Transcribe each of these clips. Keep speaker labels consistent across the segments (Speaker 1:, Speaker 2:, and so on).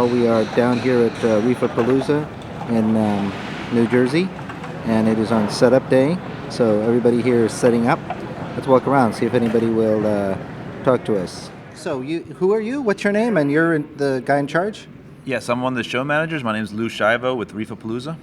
Speaker 1: We are down here at Reef-A-Palooza in New Jersey, and it is on setup day, so everybody here is setting up. Let's walk around, see if anybody will talk to us. So, who are you? What's your name? And you're the guy in charge?
Speaker 2: Yes, I'm one of the show managers. My name is Lou Shivo with Reef-A-Palooza.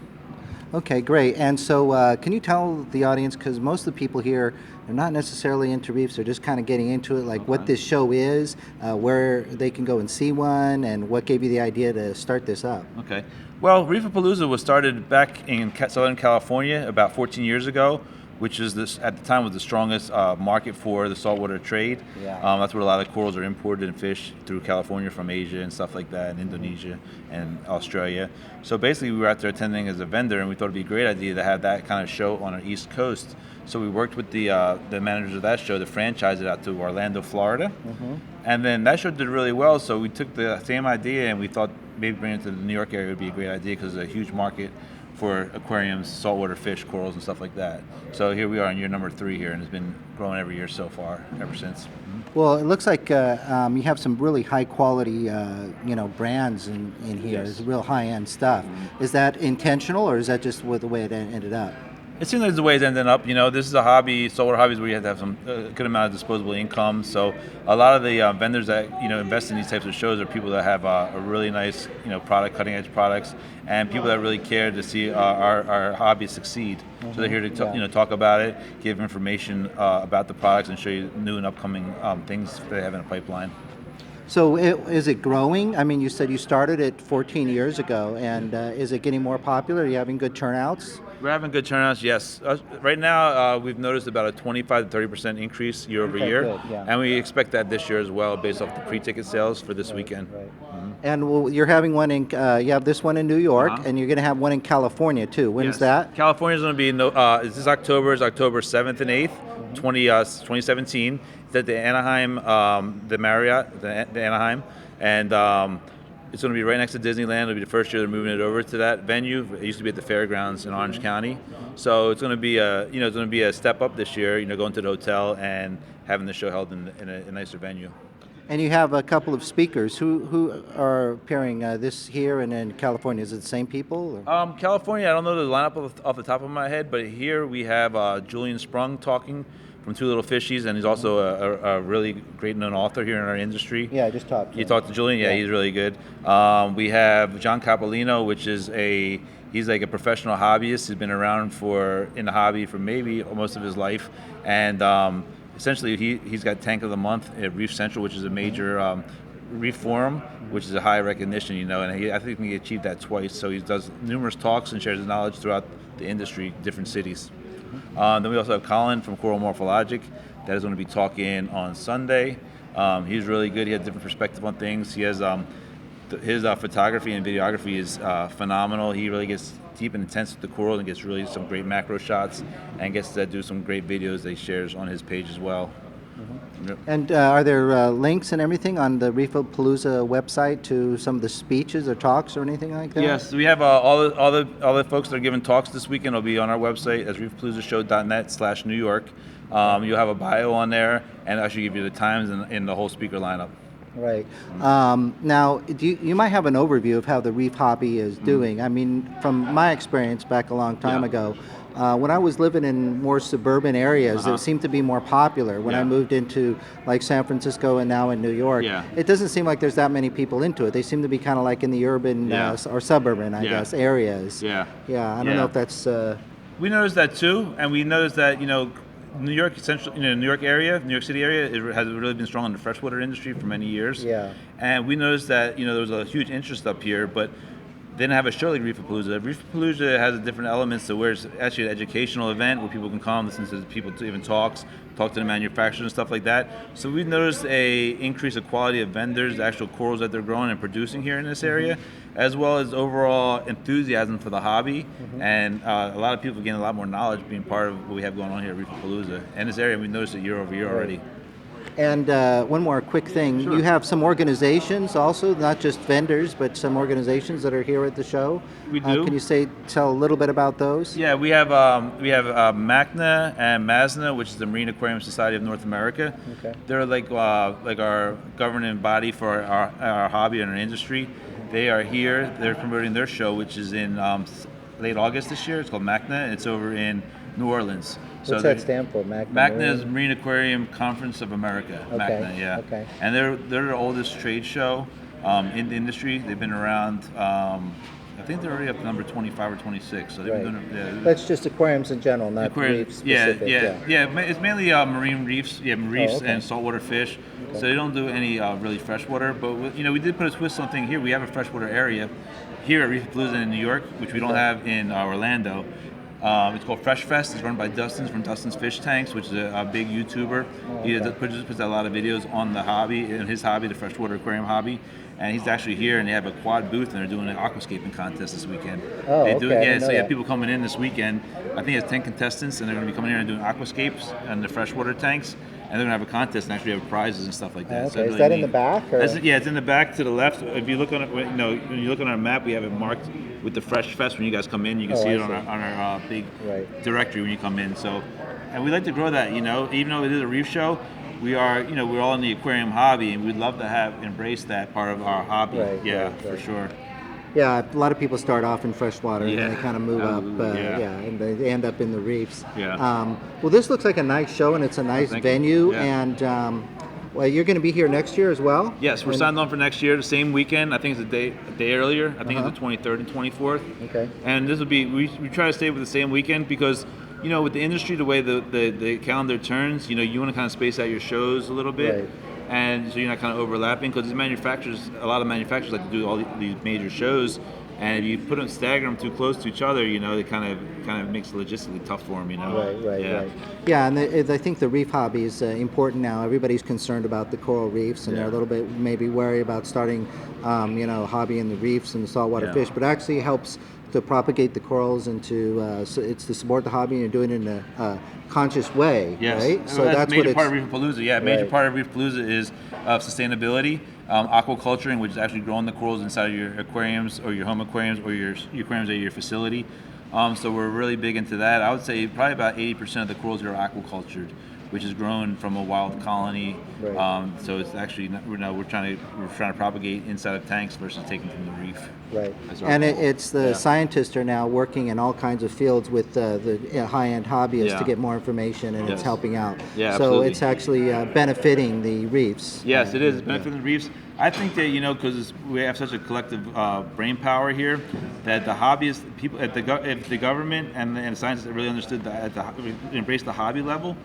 Speaker 1: Okay, great. And so, can you tell the audience, because most of the people here are not necessarily into reefs, they're just kind of getting into it, like what this show is, where they can go and see one, and what gave you the idea to start this up?
Speaker 2: Okay. Well, Reef-A-Palooza was started back in Southern California about 14 years ago, which is at the time was the strongest market for the saltwater trade.
Speaker 1: Yeah.
Speaker 2: That's where a lot of corals are imported and fished through California from Asia and stuff like that, and Indonesia and Australia. So basically, we were out there attending as a vendor, and we thought it'd be a great idea to have that kind of show on our East Coast. So we worked with the managers of that show to franchise it out to Orlando, Florida. And then that show did really well, so we took the same idea and we thought maybe bringing it to the New York area would be a great idea because there's a huge market for aquariums, saltwater fish, corals, and stuff like that. So here we are in year number 3 here, and it's been growing every year so far, ever since.
Speaker 1: Well, it looks like you have some really high quality, brands in here.
Speaker 2: Yes.
Speaker 1: It's real high end stuff. Is that intentional, or is that just the way it ended up?
Speaker 2: It seems like the way it's ending up. This is a hobby, saltwater hobbies, where you have to have some good amount of disposable income. So a lot of the vendors that invest in these types of shows are people that have a really nice product, cutting edge products, and people that really care to see our hobby succeed. So they're here to talk about it, give information about the products, and show you new and upcoming things they have in a pipeline.
Speaker 1: So is it growing? I mean, you said you started it 14 years ago, and is it getting more popular? Are you having good turnouts?
Speaker 2: We're having good turnouts, yes. Right now, we've noticed about a 25 to 30% increase year over year,
Speaker 1: good, yeah.
Speaker 2: and we expect that this year as well, based off the pre-ticket sales for this weekend.
Speaker 1: Right. And you're having one in, you have this one in New York, and you're going to have one in California too. When's
Speaker 2: Yes.
Speaker 1: that?
Speaker 2: California's going to be this October is October 7th and 8th, 2017. It's at the Anaheim, the Marriott, the Anaheim, and it's going to be right next to Disneyland. It'll be the first year they're moving it over to that venue. It used to be at the fairgrounds in Orange County, so it's going to be a step up this year. Going to the hotel and having the show held in a nicer venue.
Speaker 1: And you have a couple of speakers who are appearing this here and in California. Is it the same people? Or?
Speaker 2: California, I don't know the lineup off the top of my head, but here we have Julian Sprung talking from Two Little Fishies, and he's also a really great known author here in our industry.
Speaker 1: Yeah, I just talked to him.
Speaker 2: You talked to Julian? Yeah, he's really good. We have John Capolino, which is he's like a professional hobbyist. He's been around in the hobby for maybe most of his life, and essentially he's got Tank of the Month at Reef Central, which is a major reef forum, which is a high recognition, and I think he achieved that twice. So he does numerous talks and shares his knowledge throughout the industry, different cities. Then we also have Colin from Coral Morphologic that is going to be talking on Sunday. He's really good. He has a different perspective on things. He has his photography and videography is phenomenal. He really gets deep and intense with the coral and gets really some great macro shots and gets to do some great videos that he shares on his page as well. Yep.
Speaker 1: And are there links and everything on the Reef-A-Palooza website to some of the speeches or talks or anything like that?
Speaker 2: Yes, we have all the folks that are giving talks this weekend will be on our website as reefapaloozashow.net/New York. You'll have a bio on there, and I'll give you the times and the whole speaker lineup.
Speaker 1: Right. Now, you might have an overview of how the reef hobby is doing. I mean, from my experience back a long time ago, when I was living in more suburban areas, it seemed to be more popular. When I moved into like San Francisco and now in New York, it doesn't seem like there's that many people into it. They seem to be kind of like in the urban or suburban, I guess, areas. I don't know if that's...
Speaker 2: We noticed that too, and we noticed that, New York, New York area, New York City area, it has really been strong in the freshwater industry for many years. And we noticed that, there was a huge interest up here, but they didn't have a show like Reef-A-Palooza. Reef-A-Palooza has different elements to where it's actually an educational event where people can come, listen to people even talk to the manufacturers and stuff like that. So we've noticed a increase of quality of vendors, the actual corals that they're growing and producing here in this area, as well as overall enthusiasm for the hobby. And a lot of people gain a lot more knowledge being part of what we have going on here at Reef-A-Palooza. And this area, we've noticed it year over year already.
Speaker 1: And one more quick thing, you have some organizations also, not just vendors, but some organizations that are here at the show.
Speaker 2: We do.
Speaker 1: Can you tell a little bit about those?
Speaker 2: Yeah, we have MACNA and MASNA, which is the Marine Aquarium Society of North America.
Speaker 1: Okay.
Speaker 2: They're like our governing body for our hobby and our industry. They are here. They're promoting their show, which is in late August this year. It's called MACNA, and it's over in New Orleans.
Speaker 1: What's that stand for?
Speaker 2: MACNA is Marine Aquarium Conference of America.
Speaker 1: Okay.
Speaker 2: MACNA, yeah.
Speaker 1: Okay.
Speaker 2: And they're the oldest trade show in the industry. They've been around. I think they're already up to number 25 or 26. So they've been doing it.
Speaker 1: That's just aquariums in general, not reef specific.
Speaker 2: Yeah. It's mainly marine reefs. Yeah, reefs and saltwater fish.
Speaker 1: Okay.
Speaker 2: So they don't do any really freshwater. But we did put a twist on thing here. We have a freshwater area here at Reef-A-Palooza in New York, which we don't have in Orlando. It's called Fresh Fest. It's run by Dustin from Dustin's Fish Tanks, which is a big YouTuber. He puts out a lot of videos on the hobby, and his hobby, the freshwater aquarium hobby. And he's actually here, and they have a quad booth, and they're doing an aquascaping contest this weekend.
Speaker 1: Oh,
Speaker 2: they
Speaker 1: okay.
Speaker 2: do, yeah. So you have people coming in this weekend. I think it's 10 contestants, and they're going to be coming here and doing aquascapes and the freshwater tanks. And they're going to have a contest and actually have prizes and stuff like that.
Speaker 1: Okay.
Speaker 2: So
Speaker 1: Is
Speaker 2: really
Speaker 1: that
Speaker 2: neat.
Speaker 1: in the back? Or?
Speaker 2: It's in the back to the left. If you look on it, when you look on our map, we have it marked with the Fresh Fest. When you guys come in, you can see it on our big directory when you come in. So, and we like to grow that. Even though it is a reef show, we are, we're all in the aquarium hobby, and we'd love to embrace that part of our hobby. For sure.
Speaker 1: Yeah, a lot of people start off in freshwater and they kind of move up, and they end up in the reefs. Well, this looks like a nice show, and it's a nice venue, and well, you're going to be here next year as well?
Speaker 2: Yes, we're signed on for next year, the same weekend. I think it's a day earlier. I think it's the 23rd and 24th.
Speaker 1: Okay.
Speaker 2: And this would be, we try to stay with the same weekend because, with the industry, the way the calendar turns, you want to kind of space out your shows a little bit.
Speaker 1: Right.
Speaker 2: And so you're not kind of overlapping, because a lot of manufacturers like to do all these major shows, and if you stagger them too close to each other, it kind of makes it logistically tough for them,
Speaker 1: Right. Yeah, and I think the reef hobby is important now. Everybody's concerned about the coral reefs, and they're a little bit maybe worried about starting, hobby in the reefs and the saltwater fish, but actually helps to propagate the corals and so it's to support the hobby, and you're doing it in a conscious way, right?
Speaker 2: So that's major part of Reef-A-Palooza. Yeah, major part of Reef-A-Palooza is sustainability, aquaculturing, which is actually growing the corals inside of your aquariums or your home aquariums or your aquariums at your facility. So we're really big into that. I would say probably about 80% of the corals are aquacultured, which is grown from a wild colony. So it's actually we're trying to propagate inside of tanks versus taking from the reef.
Speaker 1: Right. And it's the scientists are now working in all kinds of fields with the high-end hobbyists to get more information, and it's helping out.
Speaker 2: Yeah,
Speaker 1: so
Speaker 2: absolutely.
Speaker 1: it's actually benefiting the reefs.
Speaker 2: Yes, it is. It's benefiting the reefs. I think that, because we have such a collective brain power here, that the hobbyists, people if the government and the scientists that really understood that embrace the hobby level,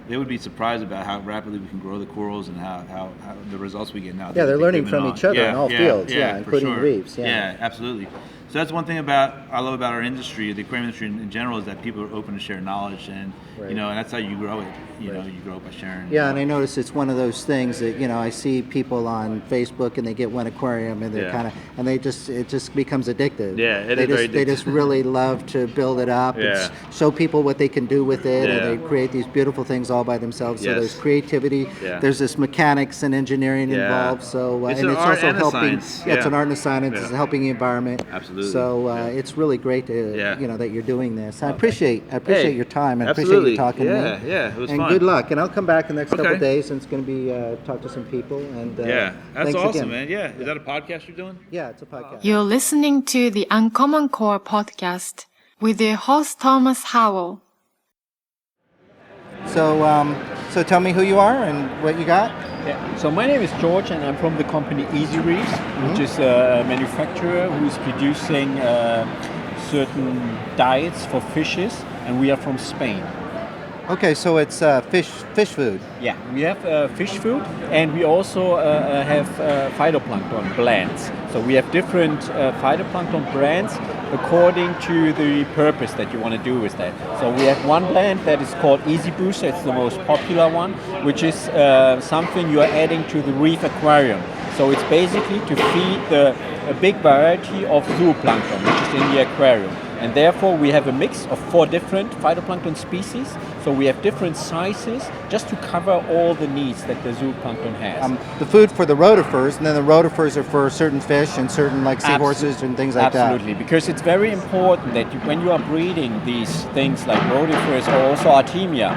Speaker 2: they would be surprised about how rapidly we can grow the corals and how the results we get now.
Speaker 1: Yeah, they're learning from each other in all fields, including reefs.
Speaker 2: Yeah, absolutely. So that's one thing I love about our industry, the aquarium industry in general, is that people are open to share knowledge, and and that's how you grow it. You grow it by sharing.
Speaker 1: Yeah, and I notice it's one of those things that I see people on Facebook and they get one aquarium and they're it just becomes addictive.
Speaker 2: Yeah, it is very addictive.
Speaker 1: They just really love to build it up and show people what they can do with it, and they create these beautiful things all by themselves. So there's creativity. There's this mechanics and engineering involved. So
Speaker 2: it's
Speaker 1: and
Speaker 2: an
Speaker 1: it's
Speaker 2: art
Speaker 1: also
Speaker 2: and a
Speaker 1: helping.
Speaker 2: science.
Speaker 1: It's an art and a science. It's helping the environment.
Speaker 2: Absolutely.
Speaker 1: So it's really great to that you're doing this. I appreciate your time and
Speaker 2: absolutely.
Speaker 1: appreciate you talking to me.
Speaker 2: Yeah, it was
Speaker 1: and
Speaker 2: fun.
Speaker 1: Good luck. And I'll come back in the next couple of days, and it's going to be talk to some people. And
Speaker 2: that's awesome,
Speaker 1: again.
Speaker 2: man. Yeah, is that a podcast you're doing?
Speaker 1: Yeah, it's a podcast.
Speaker 3: You're listening to the UnCommonCore podcast with your host Thomas Howell.
Speaker 1: So tell me who you are and what you got.
Speaker 4: Yeah. So my name is George, and I'm from the company Easy Reefs, which is a manufacturer who is producing certain diets for fishes, and we are from Spain.
Speaker 1: Okay, so it's fish food.
Speaker 4: Yeah, we have fish food, and we also have phytoplankton blends. So we have different phytoplankton brands according to the purpose that you want to do with that. So we have one blend that is called Easy Booster. It's the most popular one, which is something you are adding to the reef aquarium. So it's basically to feed a big variety of zooplankton, which is in the aquarium. And therefore we have a mix of 4 different phytoplankton species. So we have different sizes just to cover all the needs that the zooplankton has.
Speaker 1: The food for the rotifers, and then the rotifers are for certain fish and certain like seahorses and things like that.
Speaker 4: Absolutely, because it's very important that when you are breeding these things like rotifers or also Artemia,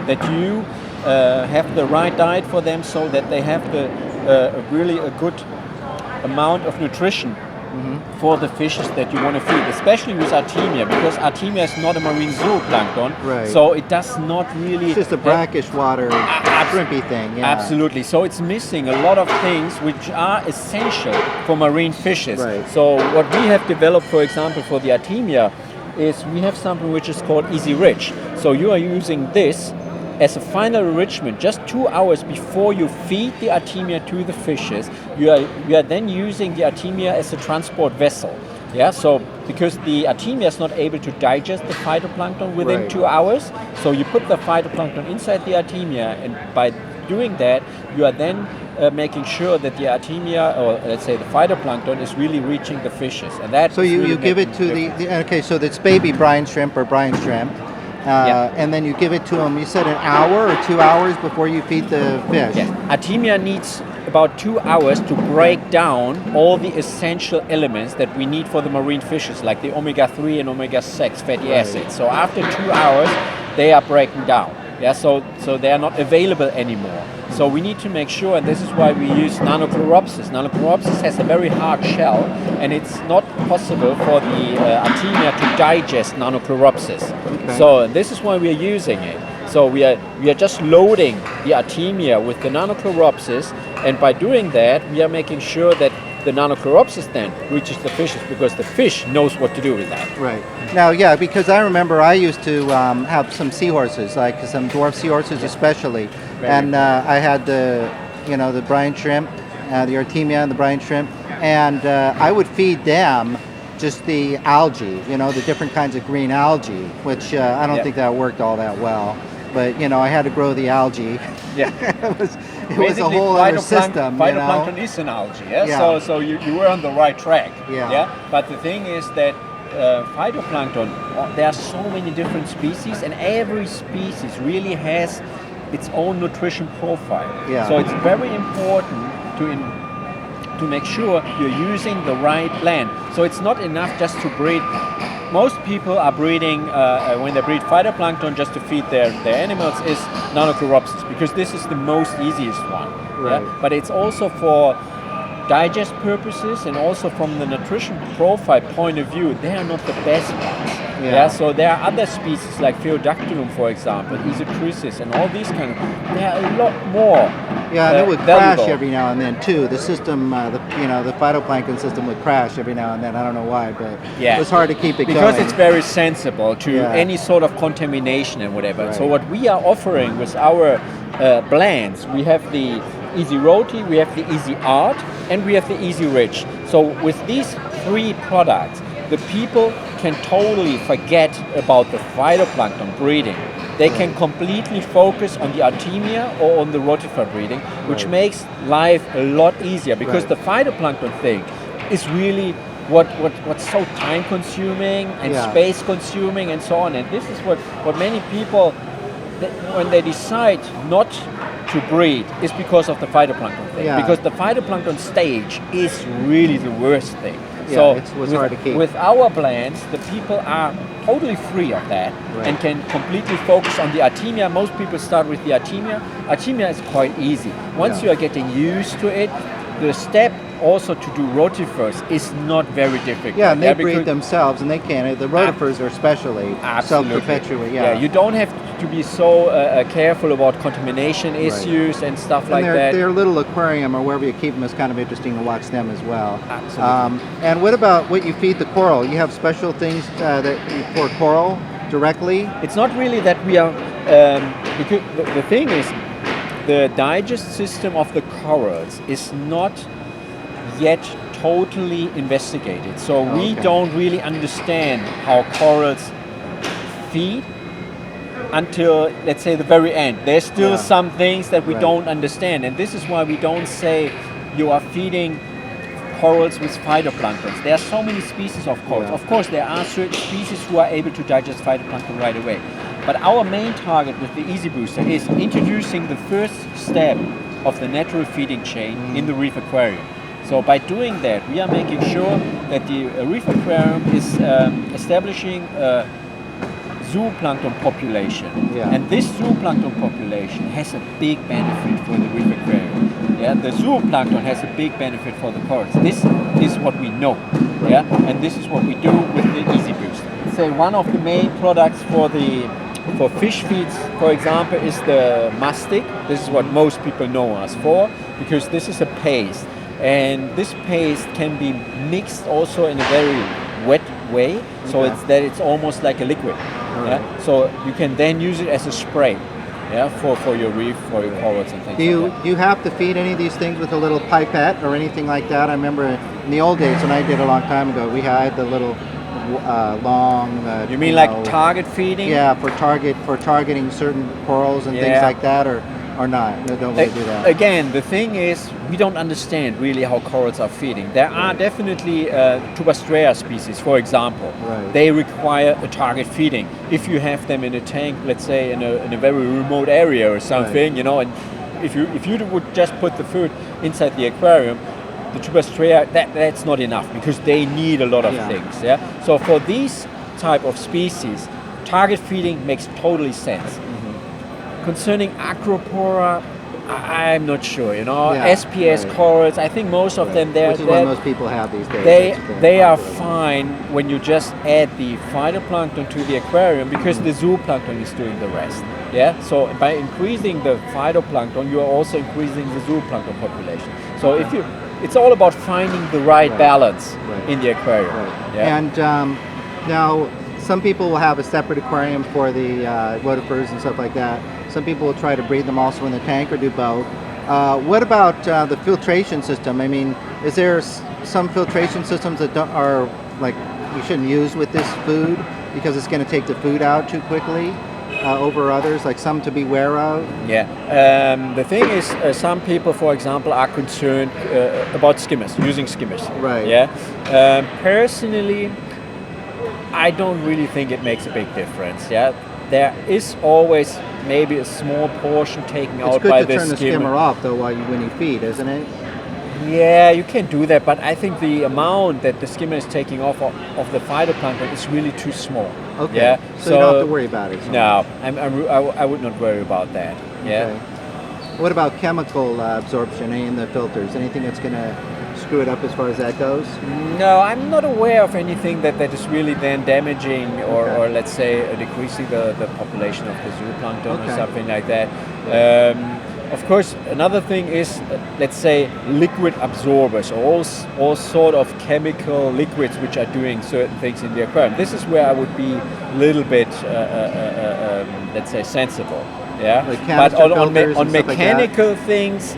Speaker 4: that you have the right diet for them so that they have really a good amount of nutrition for the fishes that you want to feed, especially with Artemia, because Artemia is not a marine zooplankton,
Speaker 1: Right.
Speaker 4: so it does not really...
Speaker 1: It's just a brackish water shrimpy thing. Yeah.
Speaker 4: Absolutely. So it's missing a lot of things which are essential for marine fishes.
Speaker 1: Right.
Speaker 4: So what we have developed, for example, for the Artemia, is we have something which is called Easy Rich. So you are using this as a final enrichment just 2 hours before you feed the Artemia to the fishes. You are then using the Artemia as a transport vessel. Yeah, so because the Artemia is not able to digest the phytoplankton within
Speaker 1: Right.
Speaker 4: 2 hours, so you put the phytoplankton inside the Artemia, and by doing that, you are then making sure that the Artemia, or let's say the phytoplankton, is really reaching the fishes. And that
Speaker 1: So
Speaker 4: is
Speaker 1: you,
Speaker 4: really
Speaker 1: you give it
Speaker 4: making
Speaker 1: to
Speaker 4: a difference.
Speaker 1: okay, so that's baby brine shrimp or brine shrimp.
Speaker 4: Yeah.
Speaker 1: And then you give it to them, you said an hour or 2 hours before you feed the fish.
Speaker 4: Yes. Artemia needs about 2 hours to break down all the essential elements that we need for the marine fishes, like the omega-3 and omega-6 fatty
Speaker 1: Right.
Speaker 4: acids. So after 2 hours, they are breaking down. Yeah, so they are not available anymore. So we need to make sure, and this is why we use Nanochloropsis. Nanochloropsis has a very hard shell, and it's not possible for the Artemia to digest Nanochloropsis.
Speaker 1: Okay.
Speaker 4: So this is why we are using it. So we are just loading the Artemia with the Nanochloropsis, and by doing that, we are making sure that the Nanochloropsis then reaches the fishes, because the fish knows what to do with that.
Speaker 1: Right. Now, yeah, because I remember I used to have some seahorses, like some dwarf seahorses especially,
Speaker 4: Very
Speaker 1: and I had the brine shrimp, the Artemia and the brine shrimp, and I would feed them just the algae, the different kinds of green algae, which I don't
Speaker 4: Yeah.
Speaker 1: think that worked all that well. But I had to grow the algae.
Speaker 4: Yeah.
Speaker 1: it was a
Speaker 4: Basically,
Speaker 1: whole other system.
Speaker 4: Phytoplankton is an algae, yeah?
Speaker 1: Yeah.
Speaker 4: So you were on the right track.
Speaker 1: Yeah.
Speaker 4: But the thing is that phytoplankton, there are so many different species, and every species really has its own nutrition profile.
Speaker 1: Yeah.
Speaker 4: So it's very important to make sure you're using the right blend. So it's not enough just to breed. Most people are breeding, when they breed phytoplankton just to feed their animals, is Nanochloropsis, because this is the most easiest one.
Speaker 1: Right.
Speaker 4: Yeah? But it's also for digest purposes, and also from the nutrition profile point of view, they are not the best ones.
Speaker 1: Yeah.
Speaker 4: So there are other species like Phaeodactylum, for example, Isochrysys, and all these kind of, they are a lot more
Speaker 1: Yeah, and it would crash
Speaker 4: valuable.
Speaker 1: every now and then too. The system, the phytoplankton system would crash every now and then. I don't know why, but
Speaker 4: Yeah.
Speaker 1: it was hard to keep it
Speaker 4: because
Speaker 1: going.
Speaker 4: it's very sensible to
Speaker 1: Yeah.
Speaker 4: any sort of contamination and whatever.
Speaker 1: Right.
Speaker 4: So what we are offering with our blends, we have the Easy Roti, we have the Easy Art, and we have the Easy Rich. So with these three products, the people can totally forget about the phytoplankton breeding. They can completely focus on the Artemia or on the rotifer breeding, which
Speaker 1: Right.
Speaker 4: makes life a lot easier, because
Speaker 1: Right.
Speaker 4: the phytoplankton thing is really what's so time consuming and
Speaker 1: Yeah.
Speaker 4: space consuming and so on. And this is what many people, when they decide not to breed, is because of the phytoplankton thing.
Speaker 1: Yeah.
Speaker 4: Because the phytoplankton stage is really the worst thing.
Speaker 1: Yeah,
Speaker 4: So
Speaker 1: it was hard to keep.
Speaker 4: with our blends, the people are totally free of that,
Speaker 1: Right.
Speaker 4: and can completely focus on the Artemia. Most people start with the Artemia. Artemia is quite easy. Once
Speaker 1: Yeah.
Speaker 4: you are getting used to it, the step also to do rotifers is not very difficult.
Speaker 1: Yeah, and they breed
Speaker 4: because-
Speaker 1: themselves, and they can. The rotifers are especially
Speaker 4: Absolutely.
Speaker 1: self-perpetuate. Yeah,
Speaker 4: You don't have to be so careful about contamination issues and stuff
Speaker 1: and
Speaker 4: like that.
Speaker 1: their little aquarium or wherever you keep them is kind of interesting to watch them as well.
Speaker 4: Absolutely.
Speaker 1: And what about what you feed the coral? You have special things for coral directly?
Speaker 4: It's not really that we are, because the thing is, the digest system of the corals is not yet totally investigated. So we
Speaker 1: Okay.
Speaker 4: don't really understand how corals feed until, let's say, the very end. There's still
Speaker 1: Yeah.
Speaker 4: some things that we
Speaker 1: Right.
Speaker 4: don't understand, and this is why we don't say you are feeding corals with phytoplanktons. There are so many species of corals.
Speaker 1: Yeah.
Speaker 4: Of course, there are certain species who are able to digest phytoplankton right away. But our main target with the Easy Booster is introducing the first step of the natural feeding chain in the reef aquarium. So by doing that, we are making sure that the reef aquarium is establishing a zooplankton population.
Speaker 1: Yeah.
Speaker 4: And this zooplankton population has a big benefit for the reef aquarium. Yeah, the zooplankton has a big benefit for the corals. This is what we know. Yeah, and this is what we do with the Easy Boost. So one of the main products for fish feeds, for example, is the mastic. This is what most people know us for, because this is a paste, and this paste can be mixed also in a very wet way, so it's almost like a liquid. Yeah? So you can then use it as a spray. Yeah, for your reef, for your corals and things like that.
Speaker 1: Do you have to feed any of these things with a little pipette or anything like that? I remember in the old days when I did a long time ago, we had the little long.
Speaker 4: You mean like target feeding?
Speaker 1: Yeah, for targeting certain corals and things like that, or not? No, don't really do that.
Speaker 4: Again, the thing is, we don't understand really how corals are feeding. There are definitely Tubastrea species, for example.
Speaker 1: Right.
Speaker 4: They require a target feeding. If you have them in a tank, let's say in a very remote area or something, you know, and if you would just put the food inside the aquarium, the Tubastrea, that's not enough, because they need a lot of things. Yeah. So for these type of species, target feeding makes totally sense. Concerning Acropora, I'm not sure. You know, SPS corals. I think most of them,
Speaker 1: which is what most people have these days.
Speaker 4: They are fine when you just add the phytoplankton to the aquarium, because the zooplankton is doing the rest. Yeah. So by increasing the phytoplankton, you are also increasing the zooplankton population. So it's all about finding the right balance in the aquarium.
Speaker 1: Right.
Speaker 4: Yeah?
Speaker 1: And now, some people will have a separate aquarium for the rotifers and stuff like that. Some people will try to breed them also in the tank or do both. What about the filtration system? I mean, is there some filtration systems that are like you shouldn't use with this food because it's going to take the food out too quickly over others, like some to be aware of?
Speaker 4: Yeah. The thing is, some people, for example, are concerned about skimmers, using skimmers.
Speaker 1: Right.
Speaker 4: Yeah. Personally, I don't really think it makes a big difference. Yeah. There is always maybe a small portion taken out by the skimmer.
Speaker 1: It's good to turn the skimmer off, though, when you feed, isn't it?
Speaker 4: Yeah, you can do that, but I think the amount that the skimmer is taking off of the phytoplankton is really too small.
Speaker 1: Okay.
Speaker 4: Yeah?
Speaker 1: So you don't have to worry about it. So
Speaker 4: no, I would not worry about that. Yeah.
Speaker 1: Okay. What about chemical absorption in the filters? Anything that's going to screw it up as far as that goes?
Speaker 4: No, I'm not aware of anything that is really then damaging or let's say decreasing the population of the zooplankton or something like that. Of course, another thing is, let's say, liquid absorbers, or all sort of chemical liquids which are doing certain things in the aquarium. This is where I would be a little bit, let's say, sensible. Yeah,
Speaker 1: like
Speaker 4: but on mechanical
Speaker 1: like
Speaker 4: things,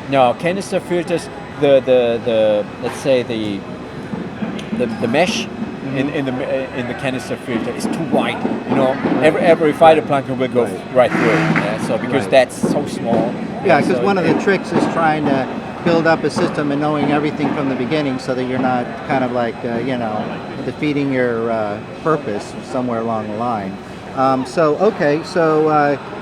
Speaker 4: no, canister filters. The let's say the mesh in the canister filter is too wide. You know, every phytoplankton will go right through it. Yeah? So because that's so small.
Speaker 1: Yeah, because one of the tricks is trying to build up a system and knowing everything from the beginning, so that you're not kind of like defeating your purpose somewhere along the line.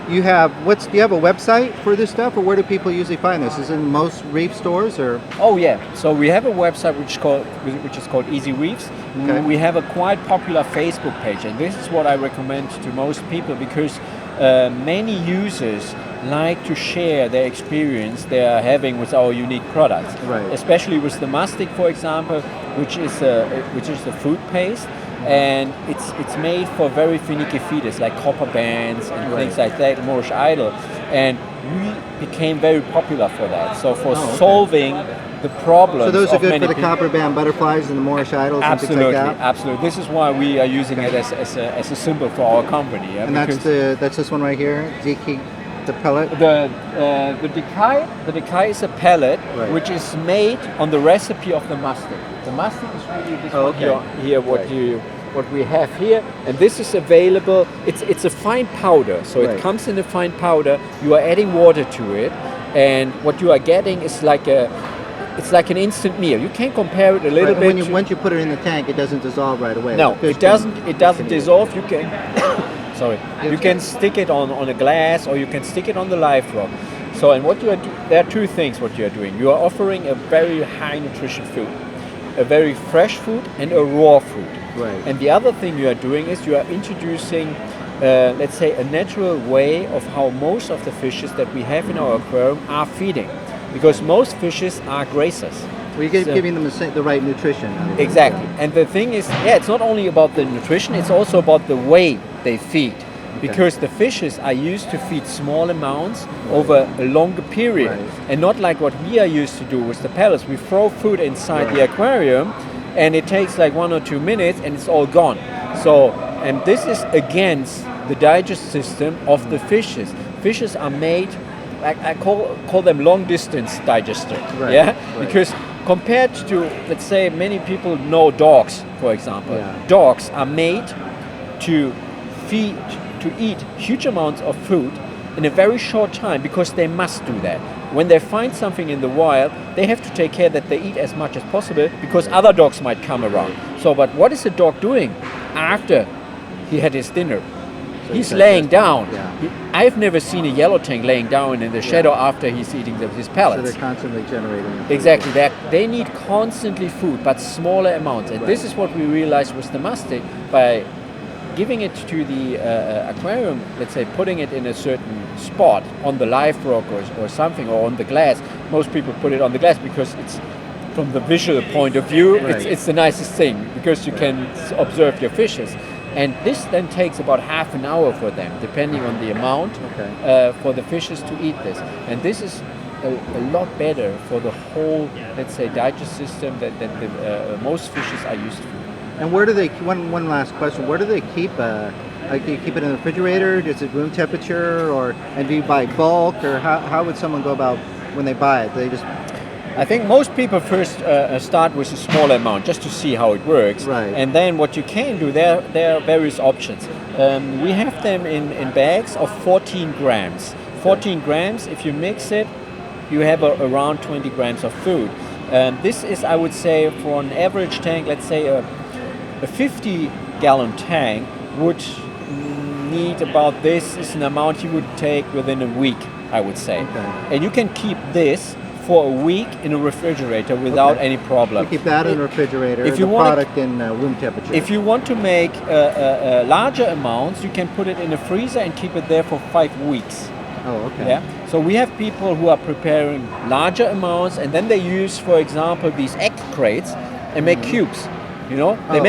Speaker 1: You have do you have a website for this stuff, or where do people usually find this? Is it in most reef stores, or?
Speaker 4: Oh yeah, so we have a website which is called Easy Reefs.
Speaker 1: Okay.
Speaker 4: We have a quite popular Facebook page, and this is what I recommend to most people, because many users like to share their experience they are having with our unique products.
Speaker 1: Right.
Speaker 4: Especially with the mastic, for example, which is a food paste. And it's made for very finicky feeders like copper bands and things like that, Moorish idol, and we became very popular for that. So for solving the problems.
Speaker 1: So those are
Speaker 4: of
Speaker 1: good
Speaker 4: many
Speaker 1: for the copper band butterflies and the Moorish idols and things like that.
Speaker 4: Absolutely. This is why we are using it as a symbol for our company. Yeah?
Speaker 1: And that's this one right here, Ziki, the pellet.
Speaker 4: The Decay is a pellet which is made on the recipe of the mastic. The mastic is really this one what we have here, and this is available. It's a fine powder, so it comes in a fine powder. You are adding water to it, and what you are getting is like an instant meal. You can compare it a little bit.
Speaker 1: Once you put it in the tank, it doesn't dissolve right away.
Speaker 4: No, it doesn't. It doesn't dissolve. You can. Sorry. You can stick it on a glass, or you can stick it on the live rock. So, and what you are there are two things. What you are doing, you are offering a very high nutrition food, a very fresh food, and a raw food.
Speaker 1: Right.
Speaker 4: And the other thing you are doing is you are introducing let's say, a natural way of how most of the fishes that we have in our aquarium are feeding, because most fishes are grazers.
Speaker 1: Well, you're
Speaker 4: So-
Speaker 1: giving them the right nutrition.
Speaker 4: Exactly. And the thing is, it's not only about the nutrition, it's also about the way they feed. Because the fishes are used to feed small amounts over a longer period.
Speaker 1: Right.
Speaker 4: And not like what we are used to do with the pellets. We throw food inside the aquarium and it takes like 1 or 2 minutes and it's all gone. So, and this is against the digest system of the fishes. Fishes are made, I call them long distance digesters.
Speaker 1: Right,
Speaker 4: Yeah?
Speaker 1: right.
Speaker 4: Because compared to, let's say, many people know dogs, for example.
Speaker 1: Yeah.
Speaker 4: Dogs are made to eat huge amounts of food in a very short time because they must do that. When they find something in the wild, they have to take care that they eat as much as possible because other dogs might come around. So, but what is the dog doing after he had his dinner? He's laying down.
Speaker 1: Yeah.
Speaker 4: I've never seen a yellow tank laying down in the shadow after he's eating his
Speaker 1: So
Speaker 4: pellets.
Speaker 1: they're constantly generating. food.
Speaker 4: Exactly, they need constantly food, but smaller amounts. And this is what we realized with the mastic by giving it to the aquarium, let's say putting it in a certain spot on the live rock or something, or on the glass. Most people put it on the glass because it's, from the visual point of view,
Speaker 1: Right.
Speaker 4: it's the nicest thing because you can observe your fishes. And this then takes about half an hour for them, depending on the amount, for the fishes to eat this. And this is a lot better for the whole, let's say, digest system that the, most fishes are used to.
Speaker 1: And where do they? One last question. Where do they keep? Like, do you keep it in the refrigerator? Is it room temperature, or and do you buy bulk, or how would someone go about when they buy it? Do they just
Speaker 4: I think most people first start with a small amount just to see how it works.
Speaker 1: Right.
Speaker 4: And then what you can do, there are various options. We have them in bags of 14 grams. 14 grams, if you mix it, you have around 20 grams of food. This is, I would say, for an average tank, let's say a 50-gallon tank would need about this is an amount you would take within a week, I would say.
Speaker 1: Okay.
Speaker 4: And you can keep this for a week in a refrigerator without any problem.
Speaker 1: keep that in the refrigerator?
Speaker 4: If you
Speaker 1: the
Speaker 4: wanna-
Speaker 1: product in room temperature.
Speaker 4: If you want to make larger amounts, you can put it in a freezer and keep it there for 5 weeks.
Speaker 1: Oh, okay.
Speaker 4: Yeah. So we have people who are preparing larger amounts, and then they use, for example, these egg crates and make cubes. You know, they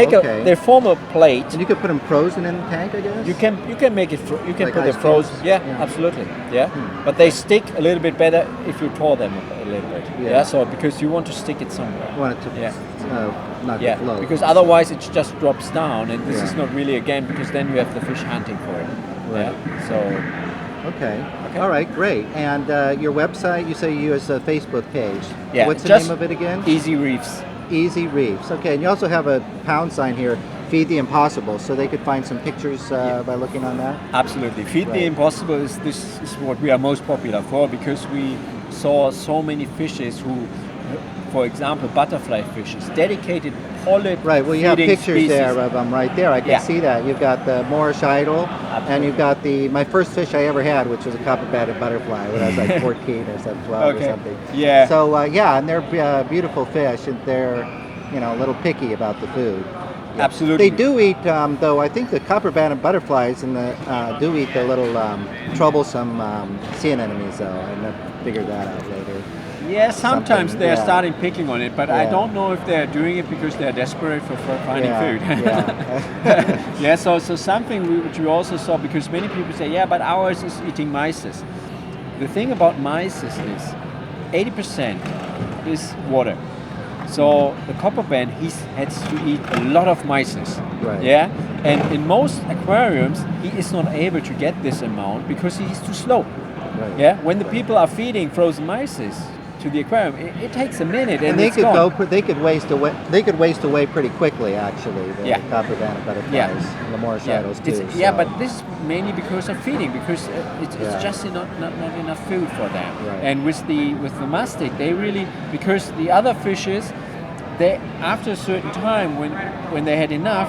Speaker 4: they form a plate.
Speaker 1: And you could put them frozen in the tank, I guess.
Speaker 4: You can make it. You can
Speaker 1: Like
Speaker 4: put
Speaker 1: ice
Speaker 4: it frozen.
Speaker 1: cubes?
Speaker 4: Yeah,
Speaker 1: Yeah.
Speaker 4: absolutely. Yeah, but they stick a little bit better if you thaw them a little bit.
Speaker 1: Yeah.
Speaker 4: Yeah. So because you want to stick it somewhere.
Speaker 1: You want it to not
Speaker 4: Yeah,
Speaker 1: float.
Speaker 4: because otherwise it just drops down, and this
Speaker 1: Yeah.
Speaker 4: is not really a game because then you have the fish hunting for it.
Speaker 1: Right.
Speaker 4: Yeah. So
Speaker 1: Okay.
Speaker 4: Okay.
Speaker 1: All right. Great. And your website? You say you use a Facebook page.
Speaker 4: yeah.
Speaker 1: What's the
Speaker 4: just
Speaker 1: name of it again?
Speaker 4: Easy Reefs.
Speaker 1: Easy Reefs. Okay. And you also have a pound sign here. Feed the Impossible. So they could find some pictures by looking on that.
Speaker 4: Absolutely. Feed the
Speaker 1: Right.
Speaker 4: Impossible this is what we are most popular for because we saw so many fishes who, for example, butterfly fishes, dedicated polyp
Speaker 1: Right. Well, you have
Speaker 4: feeding
Speaker 1: pictures
Speaker 4: species.
Speaker 1: there of them right there. I can
Speaker 4: Yeah.
Speaker 1: see that. You've got the Moorish idol, and
Speaker 4: Absolutely.
Speaker 1: you've got my first fish I ever had, which was a copper-batted butterfly when I was like 14 or 12
Speaker 4: Okay.
Speaker 1: or something.
Speaker 4: Yeah.
Speaker 1: So yeah, and they're beautiful fish, and they're a little picky about the food.
Speaker 4: Absolutely.
Speaker 1: They do eat, though. I think the copper-banded butterflies and the do eat the little troublesome sea anemones, though. I figured that out later.
Speaker 4: Yeah, sometimes
Speaker 1: Something,
Speaker 4: they're
Speaker 1: yeah.
Speaker 4: starting picking on it, but I
Speaker 1: Yeah.
Speaker 4: don't know if they're doing it because they're desperate for finding
Speaker 1: Yeah,
Speaker 4: food.
Speaker 1: yeah.
Speaker 4: Yeah, so something which we also saw, because many people say, yeah, but ours is eating mysis. The thing about mysis is 80% is water. So the copper band, he has to eat a lot of mysis.
Speaker 1: Right.
Speaker 4: Yeah, and in most aquariums, he is not able to get this amount because he is too slow.
Speaker 1: Right.
Speaker 4: Yeah, when the people are feeding frozen mysis to the aquarium, it takes a minute and,
Speaker 1: And they
Speaker 4: it's
Speaker 1: could
Speaker 4: gone.
Speaker 1: They could waste away. They could waste away pretty quickly, actually. The
Speaker 4: Yeah.
Speaker 1: copper-banded butterflies,
Speaker 4: Yeah.
Speaker 1: and the Moorish
Speaker 4: Yeah,
Speaker 1: idols too.
Speaker 4: it's- yeah,
Speaker 1: so-
Speaker 4: but this is mainly because of feeding, because it's
Speaker 1: Yeah.
Speaker 4: just not enough food for them.
Speaker 1: Right.
Speaker 4: And with the mastic, they really, because the other fishes, they after a certain time when they had enough,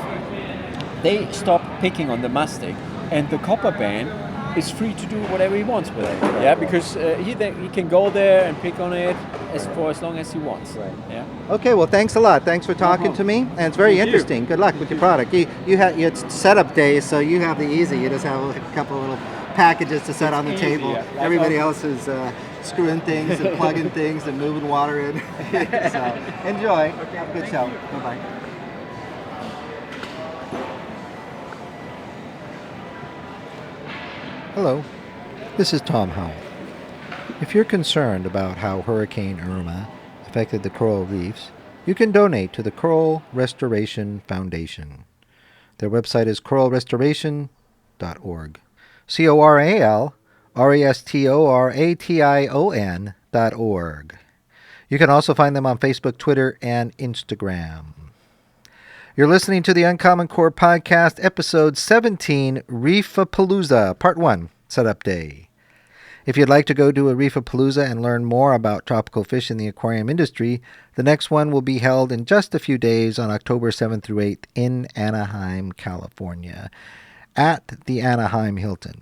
Speaker 4: they stop picking on the mastic, and the copper band is free to do whatever he wants with it. Yeah, because he can go there and pick on it as long as he wants.
Speaker 1: Right.
Speaker 4: Yeah.
Speaker 1: Okay, well, thanks a lot. Thanks for talking to me, and it's very
Speaker 4: Thank you.
Speaker 1: interesting. Good luck with your product. It's setup day, so you have the easy. You just have like a couple of little packages to set on the
Speaker 4: easy,
Speaker 1: table.
Speaker 4: yeah.
Speaker 1: Everybody else is screwing things and plugging things and moving water in. So enjoy. Have a good show. Bye-bye. Hello, this is Tom Howell. If you're concerned about how Hurricane Irma affected the coral reefs, you can donate to the Coral Restoration Foundation. Their website is coralrestoration.org. coralrestoration.org. You can also find them on Facebook, Twitter, and Instagram. You're listening to the Uncommon Core Podcast, Episode 17, Reef-A-Palooza, Part 1, Setup Day. If you'd like to go to a Reef-A-Palooza and learn more about tropical fish in the aquarium industry, the next one will be held in just a few days on October 7th through 8th in Anaheim, California, at the Anaheim Hilton.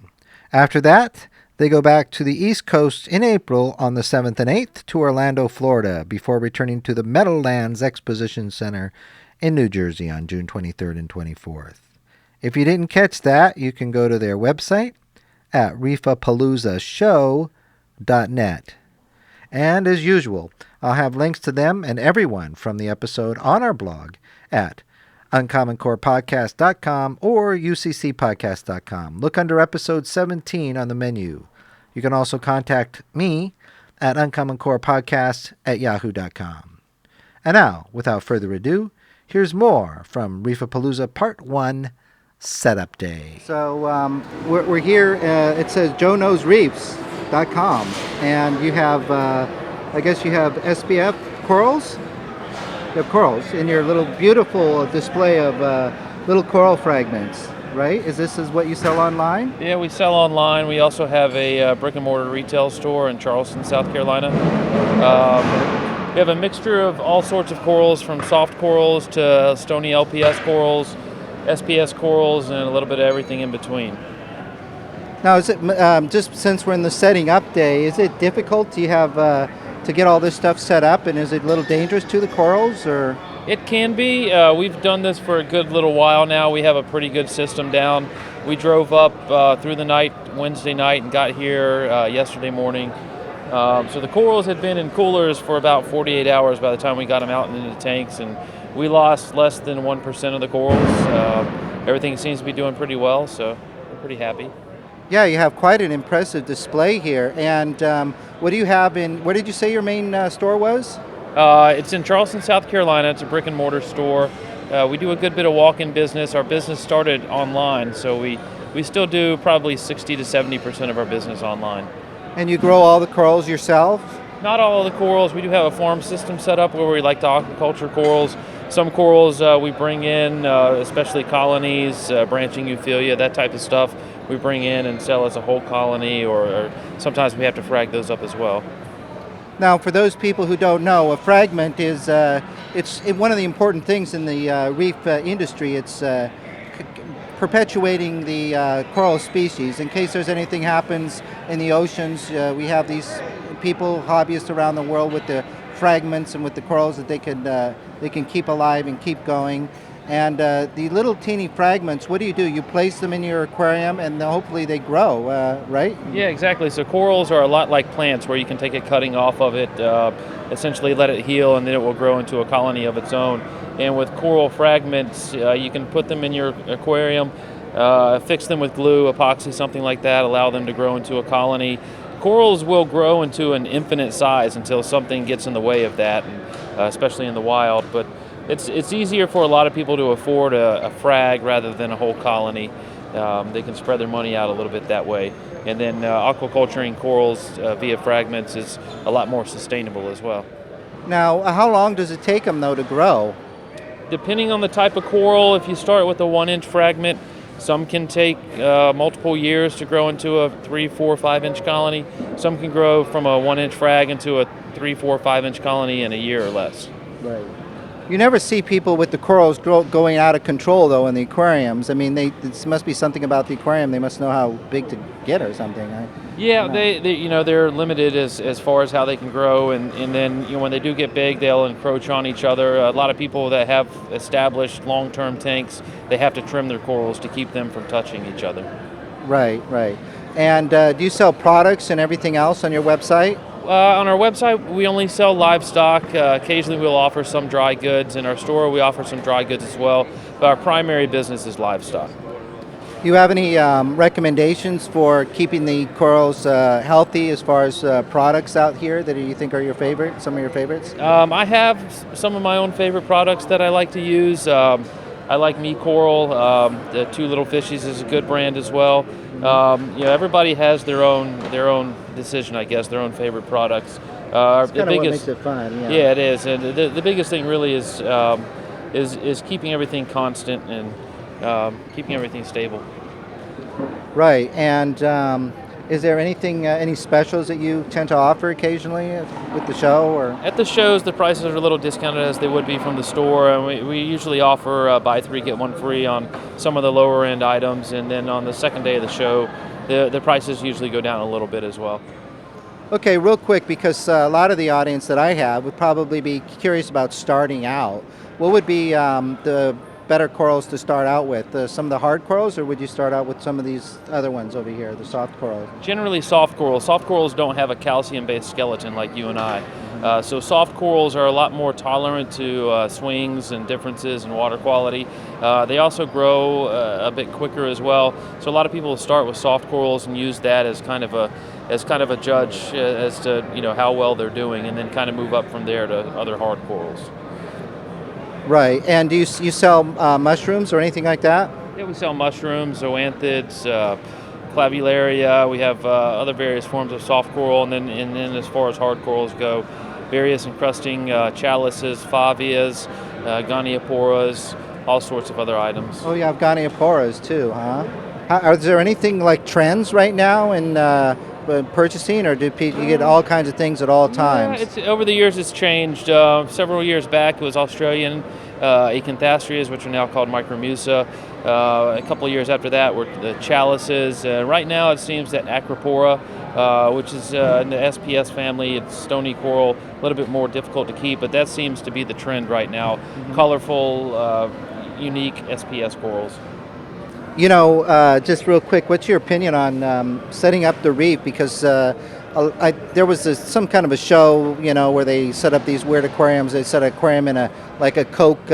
Speaker 1: After that, they go back to the East Coast in April on the 7th and 8th to Orlando, Florida, before returning to the Meadowlands Exposition Center in New Jersey on June 23rd and 24th. If you didn't catch that, you can go to their website at reefapaloozashow.net. And as usual, I'll have links to them and everyone from the episode on our blog at uncommoncorepodcast.com or uccpodcast.com. Look under episode 17 on the menu. You can also contact me at uncommoncorepodcast@yahoo.com. And now, without further ado, here's more from Reef-A-Palooza Part 1, Setup Day. So we're here, it says joeknowsreefs.com, and you have, I guess you have SPF corals? You have corals in your little beautiful display of little coral fragments, right? This is what you sell online?
Speaker 5: Yeah, we sell online. We also have a brick and mortar retail store in Charleston, South Carolina. We have a mixture of all sorts of corals, from soft corals to stony LPS corals, SPS corals, and a little bit of everything in between.
Speaker 1: Now, is it just since we're in the setting up day, is it difficult? Do you have to get all this stuff set up, and is it a little dangerous to the corals, or?
Speaker 5: It can be. We've done this for a good little while now. We have a pretty good system down. We drove up through the night, Wednesday night, and got here yesterday morning. So the corals had been in coolers for about 48 hours by the time we got them out into the tanks, and we lost less than 1% of the corals. Everything seems to be doing pretty well, so we're pretty happy.
Speaker 1: Yeah, you have quite an impressive display here. And what do you have where did you say your main store was?
Speaker 5: It's in Charleston, South Carolina. It's a brick and mortar store. We do a good bit of walk-in business. Our business started online, so we still do probably 60 to 70% of our business online.
Speaker 1: And you grow all the corals yourself?
Speaker 5: Not all of the corals. We do have a farm system set up where we like to aquaculture corals. Some corals we bring in, especially colonies, branching euphyllia, that type of stuff, we bring in and sell as a whole colony, or sometimes we have to frag those up as well.
Speaker 1: Now, for those people who don't know, a fragment is it's one of the important things in the reef industry. It's perpetuating the coral species. In case there's anything happens in the oceans, we have these people, hobbyists around the world, with the fragments and with the corals that they can keep alive and keep going. And the little teeny fragments, what do? You place them in your aquarium and hopefully they grow, right?
Speaker 5: Yeah, exactly. So corals are a lot like plants, where you can take a cutting off of it, essentially let it heal, and then it will grow into a colony of its own. And with coral fragments, you can put them in your aquarium, fix them with glue, epoxy, something like that, allow them to grow into a colony. Corals will grow into an infinite size until something gets in the way of that, and, especially in the wild. But it's easier for a lot of people to afford a frag rather than a whole colony. They can spread their money out a little bit that way. And then aquaculturing corals via fragments is a lot more sustainable as well.
Speaker 1: Now, how long does it take them, though, to grow?
Speaker 5: Depending on the type of coral, if you start with a 1-inch fragment, some can take multiple years to grow into a 3, 4, 5-inch colony. Some can grow from a 1-inch frag into a 3, 4, 5-inch colony in a year or less.
Speaker 1: Right. You never see people with the corals going out of control though in the aquariums. I mean, this must be something about the aquarium. They must know how big to get or something.
Speaker 5: Yeah,
Speaker 1: No.
Speaker 5: they're limited as far as how they can grow, and then when they do get big, they'll encroach on each other. A lot of people that have established long-term tanks, they have to trim their corals to keep them from touching each other.
Speaker 1: Right, right. And do you sell products and everything else on your website?
Speaker 5: On our website, we only sell livestock. Occasionally, we'll offer some dry goods. In our store, we offer some dry goods as well. But our primary business is livestock.
Speaker 1: Do you have any recommendations for keeping the corals healthy as far as products out here that you think are your favorite, some of your favorites?
Speaker 5: I have some of my own favorite products that I like to use. I like Me Coral. The Two Little Fishies is a good brand as well. Everybody has their own decision, I guess, their own favorite products.
Speaker 1: That's kind of what makes it fun. Yeah.
Speaker 5: Yeah, it is, and the biggest thing really is keeping everything constant and keeping everything stable.
Speaker 1: Right. And is there anything, any specials that you tend to offer occasionally with the show, or?
Speaker 5: At the shows, the prices are a little discounted as they would be from the store, and we usually offer buy three, get one free on some of the lower end items, and then on the second day of the show, the prices usually go down a little bit as well.
Speaker 1: Okay, real quick, because a lot of the audience that I have would probably be curious about starting out. What would be the better corals to start out with? Some of the hard corals, or would you start out with some of these other ones over here, the soft corals?
Speaker 5: Generally soft corals. Soft corals don't have a calcium-based skeleton like you and I. So soft corals are a lot more tolerant to swings and differences in water quality. They also grow a bit quicker as well. So a lot of people start with soft corals and use that as kind of a judge as to how well they're doing, and then kind of move up from there to other hard corals.
Speaker 1: Right. And do you sell mushrooms or anything like that?
Speaker 5: Yeah, we sell mushrooms, zoanthids, clavularia. We have other various forms of soft coral, and then as far as hard corals go, various encrusting chalices, favias, gonioporas, all sorts of other items.
Speaker 1: Oh, you have gonioporas too, huh? Is there anything like trends right now in purchasing, or do you get all kinds of things at all times?
Speaker 5: Yeah, over the years it's changed. Several years back it was Australian acanthastrias, which are now called Micromusa. A couple of years after that were the chalices. Right now it seems that Acropora, which is in the SPS family, it's stony coral, a little bit more difficult to keep, but that seems to be the trend right now. Mm-hmm. Colorful, unique SPS corals.
Speaker 1: Just real quick, what's your opinion on setting up the reef? Because there was some kind of a show, where they set up these weird aquariums. They set an aquarium in a Coke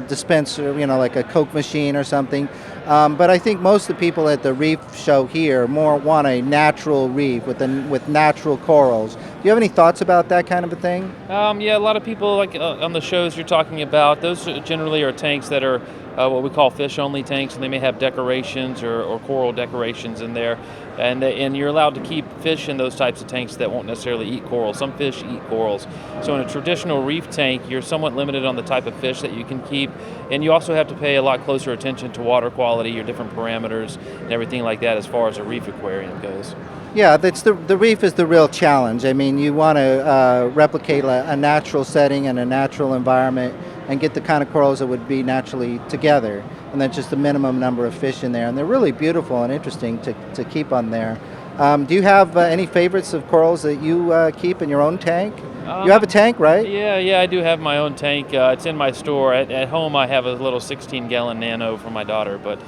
Speaker 1: dispenser, like a Coke machine or something. But I think most of the people at the reef show here more want a natural reef with natural corals. Do you have any thoughts about that kind of a thing?
Speaker 5: Yeah, a lot of people on the shows you're talking about, those generally are tanks that are what we call fish-only tanks, and they may have decorations or coral decorations in there. And you're allowed to keep fish in those types of tanks that won't necessarily eat coral. Some fish eat corals. So in a traditional reef tank, you're somewhat limited on the type of fish that you can keep, and you also have to pay a lot closer attention to water quality, your different parameters, and everything like that as far as a reef aquarium goes.
Speaker 1: Yeah, the reef is the real challenge. I mean, you want to replicate a natural setting and a natural environment and get the kind of corals that would be naturally together, and then just the minimum number of fish in there. And they're really beautiful and interesting to keep on there. Do you have any favorites of corals that you keep in your own tank? You have a tank, right?
Speaker 5: Yeah, I do have my own tank. It's in my store. At home, I have a little 16-gallon nano for my daughter, but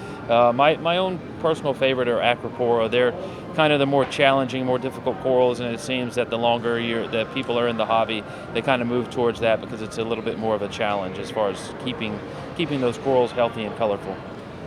Speaker 5: my own personal favorite are Acropora. They're kind of the more challenging, more difficult corals, and it seems that the longer that people are in the hobby, they kind of move towards that because it's a little bit more of a challenge as far as keeping those corals healthy and colorful.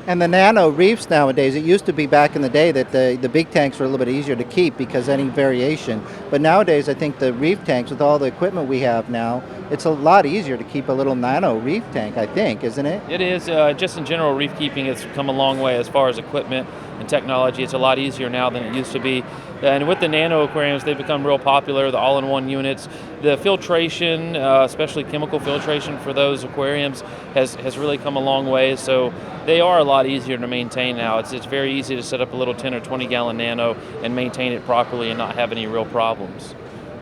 Speaker 1: And the nano reefs nowadays, it used to be back in the day that the big tanks were a little bit easier to keep because any variation. But nowadays, I think the reef tanks, with all the equipment we have now, it's a lot easier to keep a little nano reef tank, I think, isn't it?
Speaker 5: It is. Just in general, reef keeping has come a long way as far as equipment and technology. It's a lot easier now than it used to be. And with the nano aquariums, they've become real popular, the all-in-one units. The filtration, especially chemical filtration for those aquariums, has really come a long way. So they are a lot easier to maintain now. It's very easy to set up a little 10 or 20-gallon nano and maintain it properly and not have any real problems.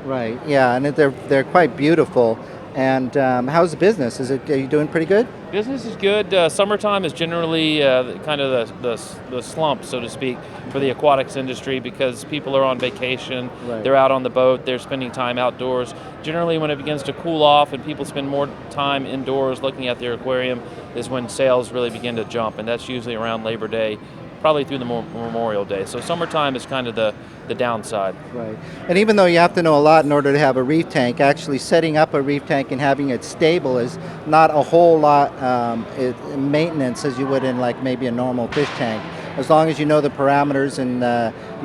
Speaker 1: Right, yeah, and they're quite beautiful. And how's the business? Are you doing pretty good?
Speaker 5: Business is good. Summertime is generally kind of the slump, so to speak, for the aquatics industry because people are on vacation,
Speaker 1: Right.
Speaker 5: they're out on the boat, they're spending time outdoors. Generally, when it begins to cool off and people spend more time indoors looking at their aquarium is when sales really begin to jump, and that's usually around Labor Day, probably through the Memorial Day. So summertime is kind of the downside.
Speaker 1: Right. And even though you have to know a lot in order to have a reef tank, actually setting up a reef tank and having it stable is not a whole lot maintenance as you would in like maybe a normal fish tank. As long as you know the parameters and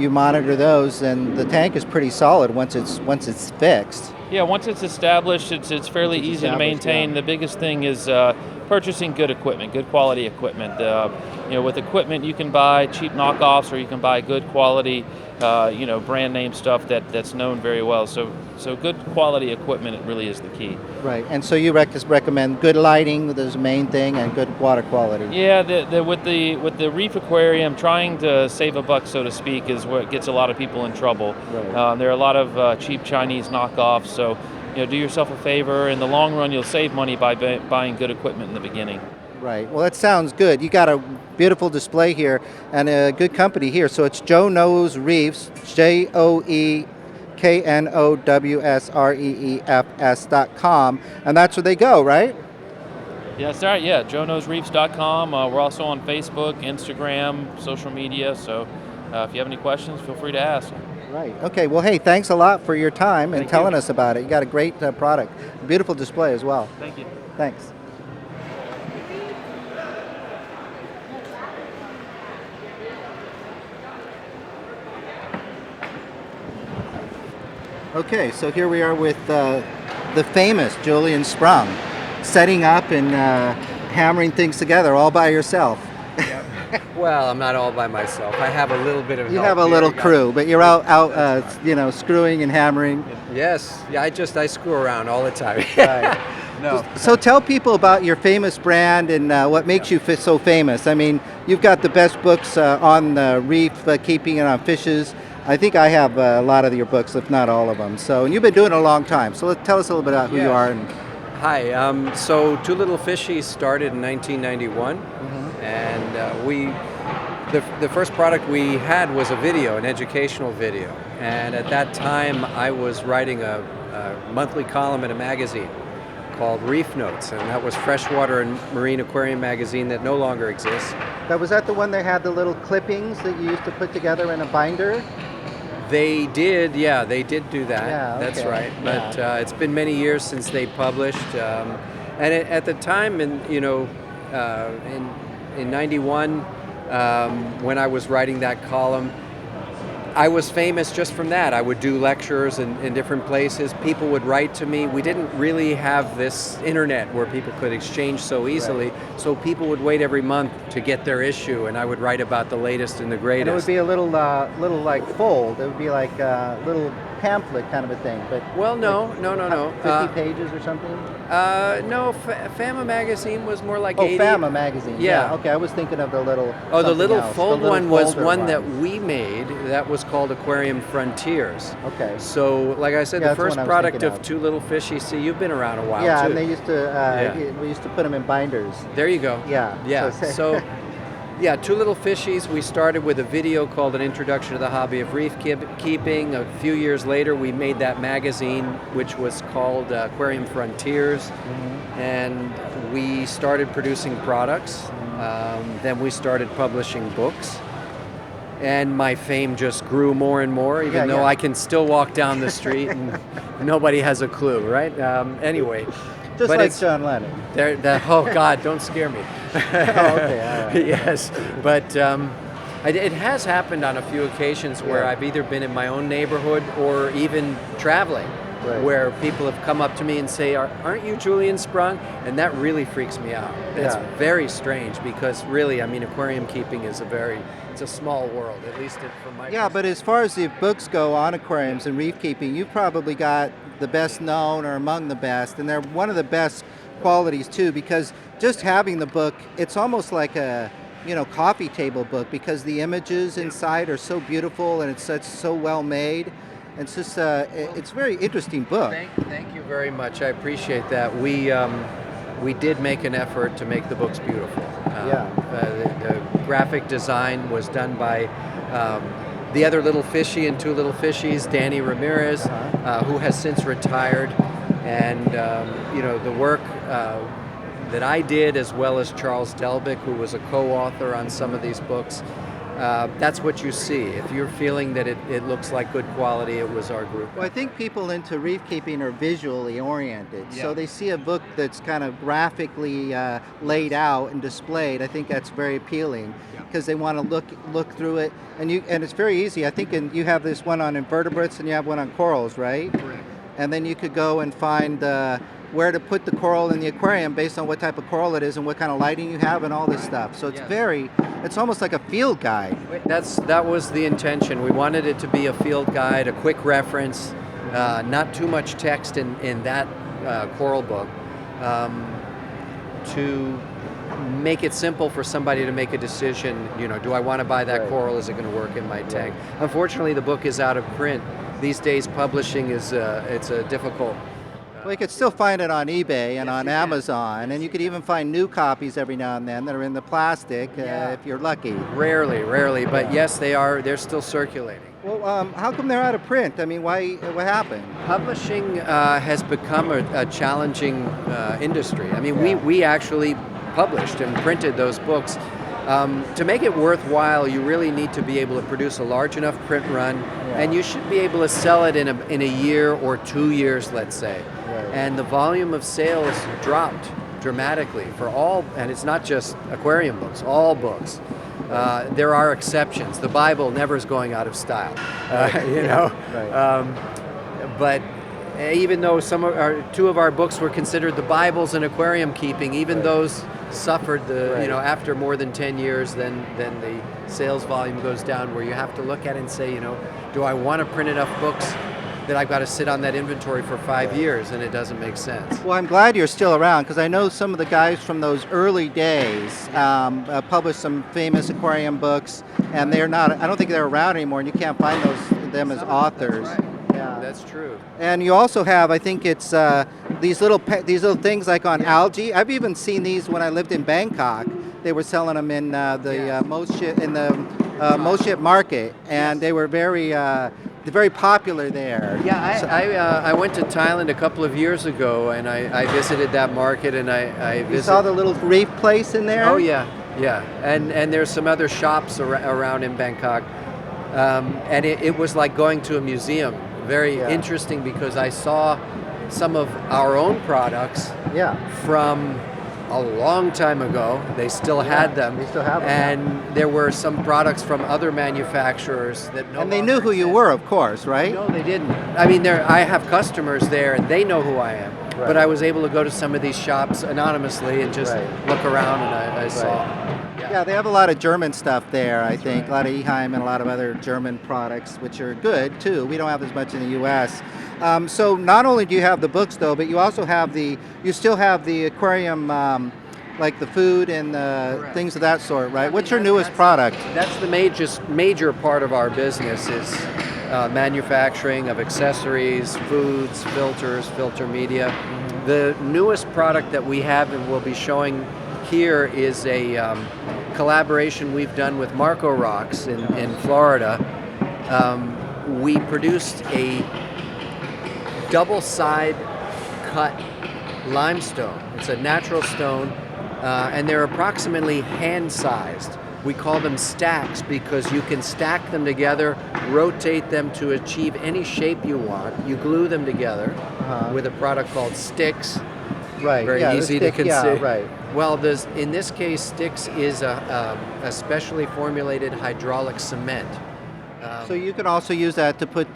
Speaker 1: you monitor those, then the tank is pretty solid once it's fixed.
Speaker 5: Yeah, once it's established, it's fairly
Speaker 1: Once it's
Speaker 5: easy to
Speaker 1: established,
Speaker 5: maintain.
Speaker 1: yeah.
Speaker 5: The biggest thing is purchasing good equipment, good quality equipment. With equipment you can buy cheap knockoffs, or you can buy good quality, brand name stuff that's known very well. So good quality equipment really is the key.
Speaker 1: Right. And so you recommend good lighting, that's the main thing, and good water quality.
Speaker 5: Yeah, with the reef aquarium, trying to save a buck, so to speak, is what gets a lot of people in trouble.
Speaker 1: Right.
Speaker 5: There are a lot of cheap Chinese knockoffs, so do yourself a favor. In the long run, you'll save money by buying good equipment in the beginning.
Speaker 1: Right. Well, that sounds good. You got a beautiful display here and a good company here. So it's Joe Knows Reefs, JoeKnowsReefs.com, and that's where they go, right?
Speaker 5: Yeah, that's right. Yeah, joeknowsreefs.com. We're also on Facebook, Instagram, social media. So if you have any questions, feel free to ask.
Speaker 1: Right. Okay. Well, hey, thanks a lot for your time and
Speaker 5: Thank
Speaker 1: telling
Speaker 5: you.
Speaker 1: us about it. You got a great product, beautiful display as well.
Speaker 5: Thank you.
Speaker 1: Thanks. Okay, so here we are with the famous Julian Sprung, setting up and hammering things together all by yourself.
Speaker 6: Well, I'm not all by myself. I have a little bit of
Speaker 1: You
Speaker 6: help
Speaker 1: have a
Speaker 6: here.
Speaker 1: little
Speaker 6: We got-
Speaker 1: crew, but you're out screwing and hammering.
Speaker 6: Yes. Yeah, I screw around all the time.
Speaker 1: Right.
Speaker 6: No.
Speaker 1: So tell people about your famous brand and what makes you so famous. I mean, you've got the best books on reef keeping and on fishes. I think I have a lot of your books, if not all of them. So, and you've been doing it a long time. So tell us a little bit about who you
Speaker 6: Yeah.
Speaker 1: are. And
Speaker 6: Hi. So Two Little Fishies started in 1991, and the first product we had was a video, an educational video. And at that time, I was writing a monthly column in a magazine called Reef Notes, and that was Freshwater and Marine Aquarium magazine that no longer exists.
Speaker 1: was that the one that had the little clippings that you used to put together in a binder?
Speaker 6: They did, yeah, they did do that.
Speaker 1: Yeah,
Speaker 6: That's
Speaker 1: okay.
Speaker 6: right. But
Speaker 1: Yeah.
Speaker 6: it's been many years since they published, and at the time, in '91, when I was writing that column, I was famous just from that. I would do lectures in different places. People would write to me. We didn't really have this internet where people could exchange so easily. So people would wait every month to get their issue, and I would write about the latest and the
Speaker 1: And
Speaker 6: greatest.
Speaker 1: it would be a little like fold. It would be like a little pamphlet kind of a thing. But
Speaker 6: Well, no.
Speaker 1: 50 pages or something?
Speaker 6: No, Fama magazine was more like
Speaker 1: Oh,
Speaker 6: 80.
Speaker 1: Fama magazine.
Speaker 6: Yeah.
Speaker 1: Okay, I was thinking of the little.
Speaker 6: Oh, the
Speaker 1: something
Speaker 6: little
Speaker 1: else, the
Speaker 6: fold
Speaker 1: little
Speaker 6: one was
Speaker 1: folder
Speaker 6: one that we made. That was called Aquarium Frontiers.
Speaker 1: Okay.
Speaker 6: So, like I said,
Speaker 1: Yeah,
Speaker 6: the
Speaker 1: that's the
Speaker 6: first
Speaker 1: one I was
Speaker 6: product
Speaker 1: thinking
Speaker 6: of
Speaker 1: of.
Speaker 6: Two Little Fishies. See, you've been around a while
Speaker 1: Yeah,
Speaker 6: too.
Speaker 1: and they used to. We used to put them in binders.
Speaker 6: There you go.
Speaker 1: Yeah.
Speaker 6: Yeah.
Speaker 1: So-
Speaker 6: Yeah, Two Little Fishies. We started with a video called An Introduction to the Hobby of Reef Keeping. A few years later, we made that magazine, which was called Aquarium Frontiers. And we started producing products. Then we started publishing books. And my fame just grew more and more, even though I can still walk down the street and nobody has a clue, right? Anyway.
Speaker 1: Just
Speaker 6: but
Speaker 1: like
Speaker 6: it's-
Speaker 1: John Lennon.
Speaker 6: Oh God, don't scare me.
Speaker 1: Okay, all right.
Speaker 6: Yes, but it has happened on a few occasions where
Speaker 1: Yeah.
Speaker 6: I've either been in my own neighborhood or even traveling,
Speaker 1: Right.
Speaker 6: where people have come up to me and say, "Aren't you Julian Sprung?" And that really freaks me out. It's
Speaker 1: Yeah.
Speaker 6: very strange because really, I mean, aquarium keeping is it's a small world, at least from my
Speaker 1: Yeah, but as far as the books go on aquariums and reef keeping, you've probably got the best known or among the best, and they're one of the best qualities too, because just having the book, it's almost like a coffee table book, because the images inside are so beautiful and it's so well made. It's just it's a very interesting book.
Speaker 6: Thank you very much. I appreciate that. We did make an effort to make the books beautiful. The graphic design was done by the other little fishy and two little fishies, Danny Ramirez, who has since retired, and the work that I did, as well as Charles Delbick, who was a co-author on some of these books. That's what you see. If you're feeling that it looks like good quality, it was our group.
Speaker 1: Well, I think people into reef keeping are visually oriented, so they see a book that's kind of graphically laid out and displayed. I think that's very appealing because they want to look through it, and it's very easy. I think you have this one on invertebrates and you have one on corals, right?
Speaker 6: Correct.
Speaker 1: And then you could go and find where to put the coral in the aquarium based on what type of coral it is and what kind of lighting you have and all this stuff. So it's almost like a field guide.
Speaker 6: That was the intention. We wanted it to be a field guide, a quick reference, not too much text in that coral book, to make it simple for somebody to make a decision. Do I want to buy that coral? Is it going to work in my tank? Unfortunately, the book is out of print. These days, publishing is it's a difficult.
Speaker 1: Well, you could still find it on eBay and on Amazon, and you could even find new copies every now and then that are in the plastic if you're lucky.
Speaker 6: Rarely, but yes, they are. They're still circulating.
Speaker 1: Well, how come they're out of print? I mean, why? What happened?
Speaker 6: Publishing has become a challenging industry. I mean, we actually published and printed those books. To make it worthwhile, you really need to be able to produce a large enough print run, and you should be able to sell it in a year or 2 years, let's say. And the volume of sales dropped dramatically for all, and it's not just aquarium books, all books. There are exceptions. The Bible never is going out of style, but even though two of our books were considered the Bibles in aquarium keeping, even those suffered after more than 10 years, then the sales volume goes down, where you have to look at it and say, do I want to print enough books that I've got to sit on that inventory for 5 years, and it doesn't make sense.
Speaker 1: Well, I'm glad you're still around, because I know some of the guys from those early days published some famous aquarium books, and I don't think they're around anymore, and you can't find them as authors.
Speaker 6: That's right. That's true.
Speaker 1: And you also have, I think it's these little things like on algae. I've even seen these when I lived in Bangkok. They were selling them in the Moship market, and they were very popular there.
Speaker 6: Yeah, I went to Thailand a couple of years ago, and I visited that market, and I visited.
Speaker 1: You saw the little reef place in there?
Speaker 6: Oh yeah, and there's some other shops around in Bangkok, and it was like going to a museum. Very interesting, because I saw some of our own products from a long time ago. They still had them.
Speaker 1: They still have them.
Speaker 6: And there were some products from other manufacturers that
Speaker 1: And they knew who you were, of course, right?
Speaker 6: No, they didn't. I mean, I have customers there, and they know who I am.
Speaker 1: Right.
Speaker 6: But I was able to go to some of these shops anonymously and just look around, and I saw.
Speaker 1: Yeah, they have a lot of German stuff there, I think. A lot of Eheim and a lot of other German products, which are good, too. We don't have as much in the U.S. So not only do you have the books, though, but you also have you still have the aquarium, like the food and things of that sort, right? What's your newest product?
Speaker 6: That's the major part of our business is manufacturing of accessories, foods, filters, filter media. The newest product that we have and we'll be showing here is a collaboration we've done with Marco Rocks in Florida. We produced a double side cut limestone. It's a natural stone, and they're approximately hand-sized. We call them stacks because you can stack them together, rotate them to achieve any shape you want. You glue them together with a product called sticks.
Speaker 1: Right.
Speaker 6: Very easy to consider.
Speaker 1: Yeah, right.
Speaker 6: Well, in this case, sticks is a specially formulated hydraulic cement.
Speaker 1: So you can also use that to put,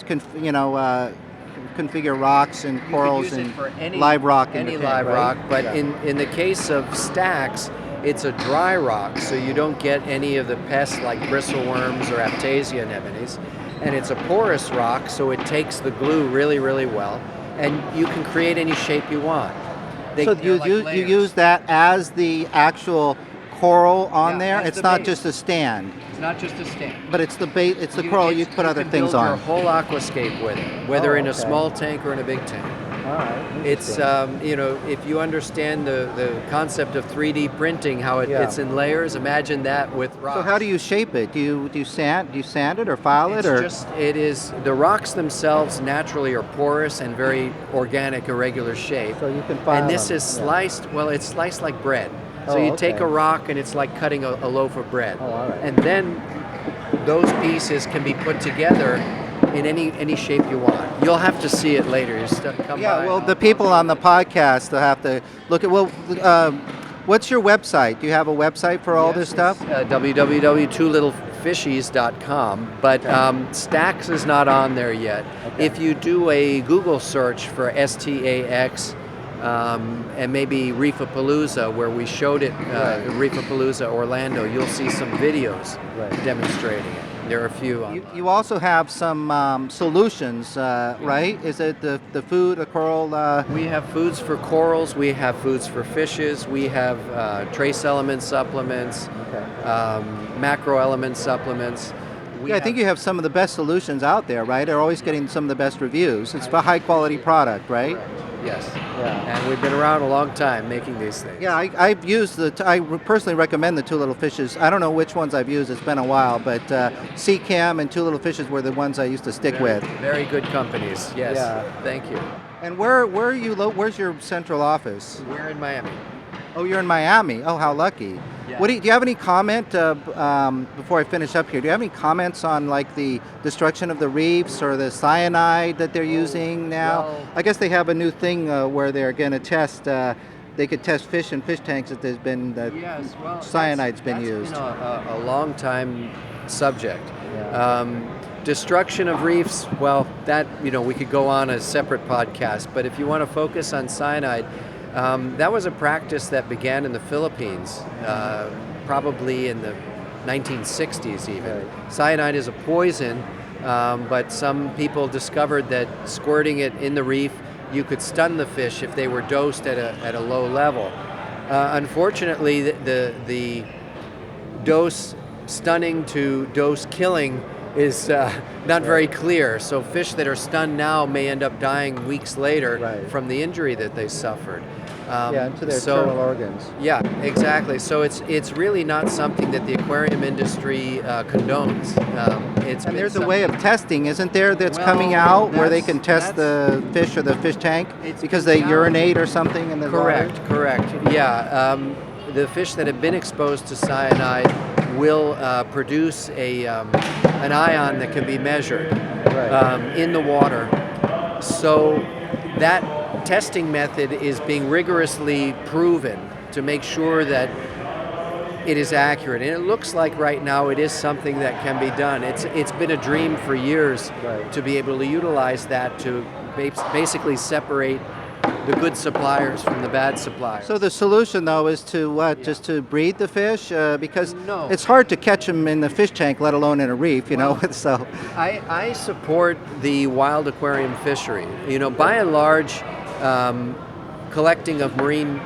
Speaker 1: configure rocks and corals and live rock.
Speaker 6: Any live rock, but in the case of stacks, it's a dry rock, so you don't get any of the pests like bristleworms or Aiptasia anemones. And it's a porous rock, so it takes the glue really, really well, and you can create any shape you want.
Speaker 1: So you use that as the actual coral on
Speaker 6: Yeah,
Speaker 1: there.
Speaker 6: that's
Speaker 1: It's
Speaker 6: the
Speaker 1: not
Speaker 6: base.
Speaker 1: just a stand,
Speaker 6: It's not just a stand.
Speaker 1: but it's the bait. It's the coral you put other
Speaker 6: can
Speaker 1: things
Speaker 6: build
Speaker 1: on.
Speaker 6: your whole aquascape with it, whether
Speaker 1: Oh,
Speaker 6: in a
Speaker 1: okay.
Speaker 6: small tank or in a big tank.
Speaker 1: All right.
Speaker 6: It's if you understand the concept of 3D printing, how
Speaker 1: Yeah.
Speaker 6: it's in layers. Imagine that with rocks.
Speaker 1: So how do you shape it? Do you sand it or file it, or
Speaker 6: It is the rocks themselves naturally are porous and very organic, irregular shape.
Speaker 1: so you can file
Speaker 6: And this
Speaker 1: them,
Speaker 6: is
Speaker 1: yeah.
Speaker 6: sliced. Well, it's sliced like bread. So
Speaker 1: Oh,
Speaker 6: you take
Speaker 1: okay.
Speaker 6: a rock and it's like cutting a loaf of bread.
Speaker 1: Oh, all right.
Speaker 6: And then those pieces can be put together in any shape you want. You'll have to see it later. You just come
Speaker 1: Yeah,
Speaker 6: by
Speaker 1: well,
Speaker 6: and
Speaker 1: the people on the podcast will have to look at. Well, what's your website? Do you have a website for all this stuff?
Speaker 6: www.twolittlefishies.com, but Stax is not on there yet.
Speaker 1: Okay.
Speaker 6: If you do a Google search for STAX and maybe Reef-A-Palooza, where we showed it, Reef-A-Palooza Orlando, you'll see some videos
Speaker 1: Right.
Speaker 6: demonstrating it. There are a few on there.
Speaker 1: You also have some solutions, right? Is it the food, the coral?
Speaker 6: We have foods for corals, we have foods for fishes, we have trace element supplements, macro element supplements.
Speaker 1: I think you have some of the best solutions out there, right? They're always getting some of the best reviews. It's a high quality product, right?
Speaker 6: Yes.
Speaker 1: Yeah.
Speaker 6: And we've been around a long time making these things.
Speaker 1: Yeah, I've used I personally recommend the Two Little Fishes. I don't know which ones I've used. It's been a while, but Seacam and Two Little Fishes were the ones I used to stick with.
Speaker 6: Very good companies. Yes.
Speaker 1: Yeah.
Speaker 6: Thank you.
Speaker 1: And where are you? Where's your central office?
Speaker 6: We're in Miami.
Speaker 1: Oh, you're in Miami. Oh, how lucky.
Speaker 6: Yeah.
Speaker 1: Do you have any comment before I finish up here? Do you have any comments on like the destruction of the reefs or the cyanide that they're using now?
Speaker 6: well-
Speaker 1: I guess they have a new thing where they're going to test. They could test fish in fish tanks that there's been
Speaker 6: Yes. Well,
Speaker 1: cyanide's been
Speaker 6: that's
Speaker 1: used.
Speaker 6: Been a long time subject.
Speaker 1: Yeah.
Speaker 6: Destruction of reefs. Well, that we could go on a separate podcast. But if you want to focus on cyanide. That was a practice that began in the Philippines, probably in the 1960s even.
Speaker 1: Right.
Speaker 6: Cyanide is a poison, but some people discovered that squirting it in the reef, you could stun the fish if they were dosed at a low level. Unfortunately, the dose stunning to dose killing is not very clear. So fish that are stunned now may end up dying weeks later
Speaker 1: Right.
Speaker 6: from the injury that they suffered.
Speaker 1: Into their internal organs.
Speaker 6: Yeah, exactly. So it's really not something that the aquarium industry condones.
Speaker 1: And there's a way of testing, isn't there, that's coming
Speaker 6: Well,
Speaker 1: out where they
Speaker 6: that's-
Speaker 1: can test the fish or the fish tank
Speaker 6: It's
Speaker 1: because they
Speaker 6: now-
Speaker 1: urinate or something in the water?
Speaker 6: Correct. Yeah, the fish that have been exposed to cyanide will produce an ion that can be measured in the water. So that testing method is being rigorously proven to make sure that it is accurate. And it looks like right now it is something that can be done. It's been a dream for years to be able to utilize that to basically separate the good suppliers from the bad suppliers.
Speaker 1: So the solution, though, is to what? Just to breed the fish? Because
Speaker 6: No.
Speaker 1: it's hard to catch them in the fish tank, let alone in a reef, you know? So,
Speaker 6: I support the wild aquarium fishery. By and large, collecting of marine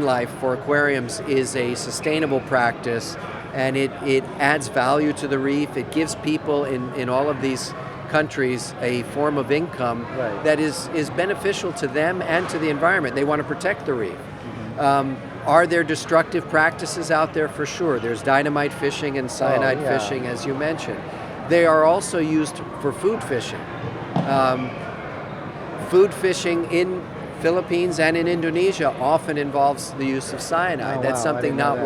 Speaker 6: life for aquariums is a sustainable practice, and it adds value to the reef. It gives people in all of these countries a form of income that is beneficial to them and to the environment. They want to protect the reef. Are there destructive practices out there? For sure. There's dynamite fishing and cyanide fishing, as you mentioned. They are also used for food fishing. Food fishing in Philippines and in Indonesia often involves the use of cyanide. That's something not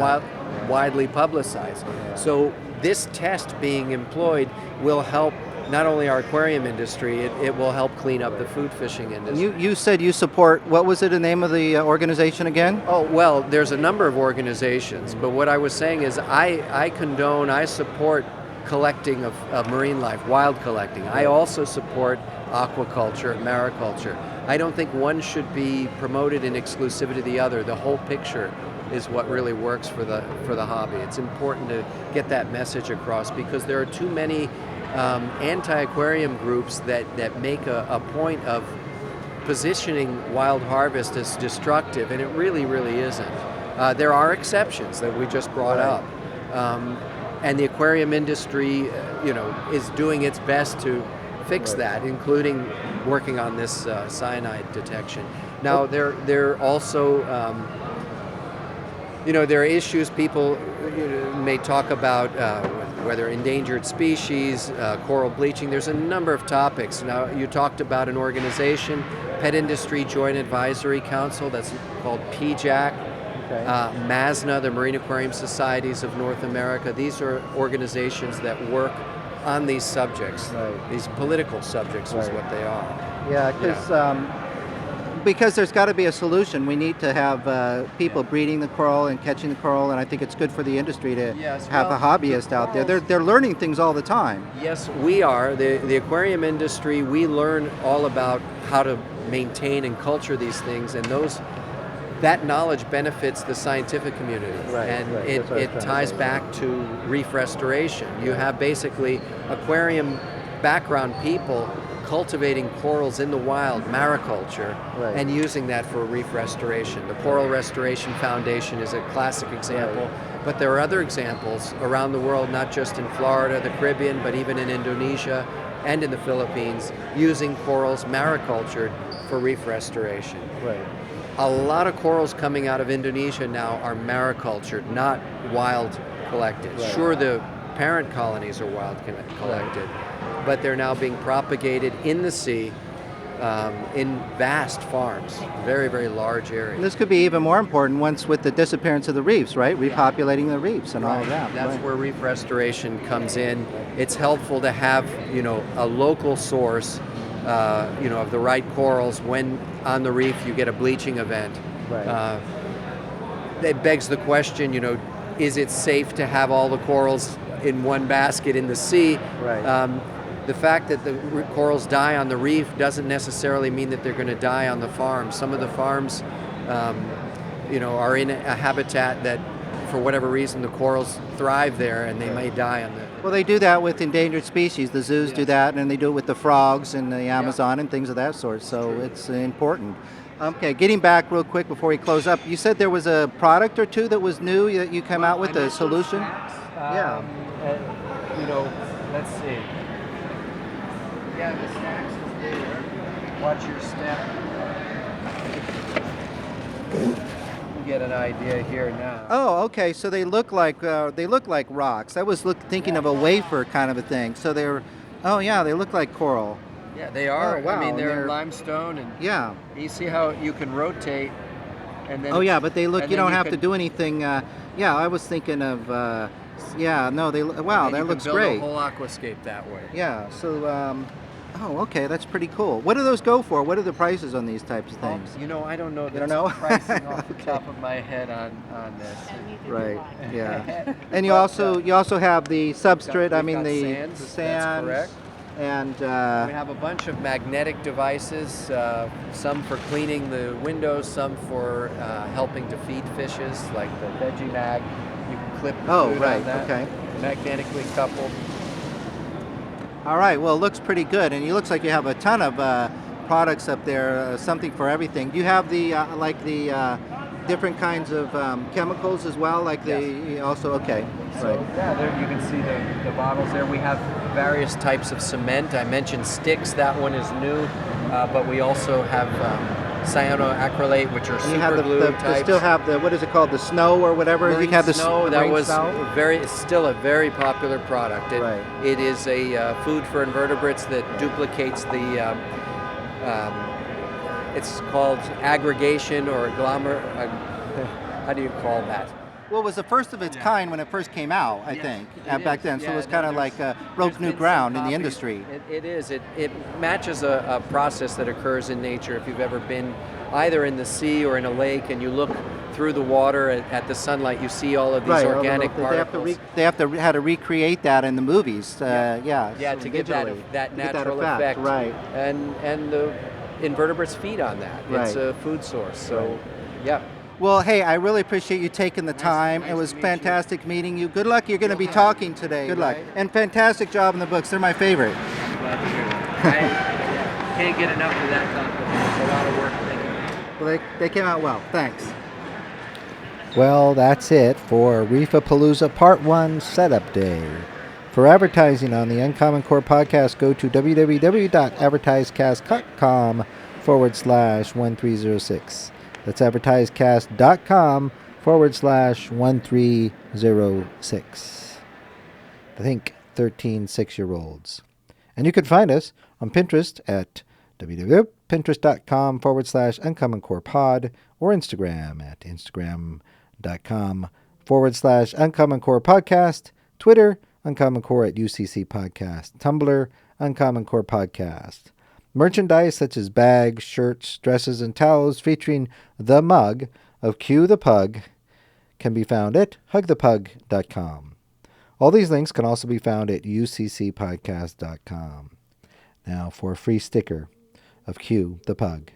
Speaker 6: widely publicized. So this test being employed will help not only our aquarium industry, it will help clean up the food fishing industry.
Speaker 1: you said you support, what was it, the name of the organization again?
Speaker 6: Oh, well, there's a number of organizations, but what I was saying is I support collecting of marine life, wild collecting. I also support aquaculture, mariculture. I don't think one should be promoted in exclusivity to the other. The whole picture is what really works for the hobby. It's important to get that message across because there are too many anti-aquarium groups that make a point of positioning wild harvest as destructive, and it really, really isn't. There are exceptions that we just brought up. And the aquarium industry, is doing its best to fix that, including working on this cyanide detection. Now, there also, there are issues people may talk about, whether endangered species, coral bleaching. There's a number of topics. Now, you talked about an organization, Pet Industry Joint Advisory Council, that's called PJAC. Okay. MASNA, the Marine Aquarium Societies of North America. These are organizations that work on these subjects. Right. These political subjects is what they are.
Speaker 1: Yeah, because there's got to be a solution. We need to have people breeding the coral and catching the coral, and I think it's good for the industry to have a hobbyist out there. They're learning things all the time.
Speaker 6: Yes, we are. The aquarium industry, we learn all about how to maintain and culture these things, and that knowledge benefits the scientific community, and it ties back to reef restoration. You have basically aquarium background people cultivating corals in the wild, mariculture, and using that for reef restoration. The Coral Restoration Foundation is a classic example, but there are other examples around the world, not just in Florida, the Caribbean, but even in Indonesia and in the Philippines, using corals maricultured for reef restoration. A lot of corals coming out of Indonesia now are maricultured, not wild collected. Sure, the parent colonies are wild collected, but they're now being propagated in the sea in vast farms, very, very large areas.
Speaker 1: And this could be even more important once with the disappearance of the reefs, right? Repopulating the reefs and all of that.
Speaker 6: That's where reef restoration comes in. It's helpful to have, a local source of the right corals when on the reef you get a bleaching event. It begs the question, is it safe to have all the corals in one basket in the sea? The fact that the corals die on the reef doesn't necessarily mean that they're going to die on the farm. Some of the farms, are in a habitat that, for whatever reason, the corals thrive there and they may die on the...
Speaker 1: Well, they do that with endangered species. The zoos do that, and they do it with the frogs in the Amazon and things of that sort. So it's important. Okay, getting back real quick before we close up, you said there was a product or two that was new that you came out with, a solution?
Speaker 6: Let's see. Yeah, the snacks is there. Watch your step. You get an idea here now.
Speaker 1: Oh, okay. So they look like rocks. I was thinking of a wafer kind of a thing. So they look like coral.
Speaker 6: Yeah, they are.
Speaker 1: Oh, wow.
Speaker 6: I mean, they're limestone, and you see how you can rotate, and then.
Speaker 1: Oh yeah, but they look. You don't have to do anything. I was thinking of. That looks great.
Speaker 6: A whole aquascape that way.
Speaker 1: Yeah. So. Okay, that's pretty cool. What do those go for? What are the prices on these types of things?
Speaker 6: I don't know.
Speaker 1: You don't know?
Speaker 6: Pricing off the top of my head on this.
Speaker 1: Right. Yeah. And you also have the substrate. The sand.
Speaker 6: That's correct.
Speaker 1: And
Speaker 6: we have a bunch of magnetic devices. Some for cleaning the windows. Some for helping to feed fishes, like the Veggie Mag. You can clip the food on that.
Speaker 1: Okay.
Speaker 6: Magnetically coupled.
Speaker 1: All right, well, it looks pretty good, and it looks like you have a ton of products up there, something for everything. Do you have the different kinds of chemicals as well, also? Okay.
Speaker 6: So there you can see the bottles there. We have various types of cement. I mentioned sticks. That one is new, but we also have cyanoacrylate, which are super glue types.
Speaker 1: You still have what is it called, the snow or whatever?
Speaker 6: Marine
Speaker 1: you have the
Speaker 6: snow. That was
Speaker 1: snow?
Speaker 6: still a very popular product. It is a food for invertebrates that duplicates the. It's called aggregation or how do you call that?
Speaker 1: Well, it was the first of its kind when it first came out, I think, back then. So it was kind of like broke new ground in the industry.
Speaker 6: It is. It matches a process that occurs in nature. If you've ever been either in the sea or in a lake and you look through the water at the sunlight, you see all of these organic particles.
Speaker 1: They have to how to recreate that in the movies.
Speaker 6: To get that natural effect.
Speaker 1: Right.
Speaker 6: And the invertebrates feed on that.
Speaker 1: Right.
Speaker 6: It's a food source. So,
Speaker 1: Well, hey, I really appreciate you taking the time.
Speaker 6: Nice
Speaker 1: it was
Speaker 6: to meet
Speaker 1: fantastic meeting you. Good luck. You're going to be talking today. Good luck. And fantastic job in the books. They're my favorite.
Speaker 6: I'm glad to hear that. I can't get enough of that compliment. It's a lot of work. Thank you.
Speaker 1: Well, they came out well. Thanks. Well, that's it for Reef-A-Palooza Part 1 Setup Day. For advertising on the Uncommon Core podcast, go to www.advertisecast.com/1306. That's advertisecast.com/1306. I think 13 6-year-olds. And you can find us on Pinterest at www.pinterest.com/uncommoncorepod or Instagram at instagram.com/uncommoncorepodcast, Twitter, UnCommonCore at UCC Podcast, Tumblr, UnCommonCore Podcast. Merchandise such as bags, shirts, dresses, and towels featuring the mug of Q the Pug can be found at hugthepug.com. All these links can also be found at uccpodcast.com. Now for a free sticker of Q the Pug.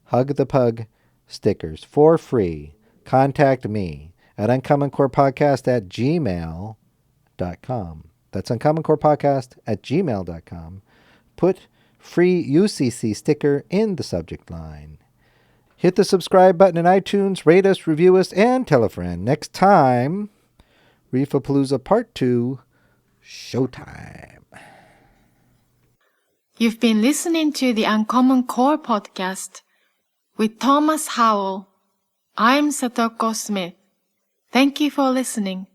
Speaker 1: Hug the Pug stickers for free. Contact me at uncommoncorepodcast@gmail.com. That's uncommoncorepodcast@gmail.com. Put free UCC sticker in the subject line. Hit the subscribe button in iTunes, rate us, review us, and tell a friend. Next time, Reef-A-Palooza Part 2, Showtime.
Speaker 3: You've been listening to the Uncommon Core podcast with Thomas Howell. I'm Satoko Smith. Thank you for listening.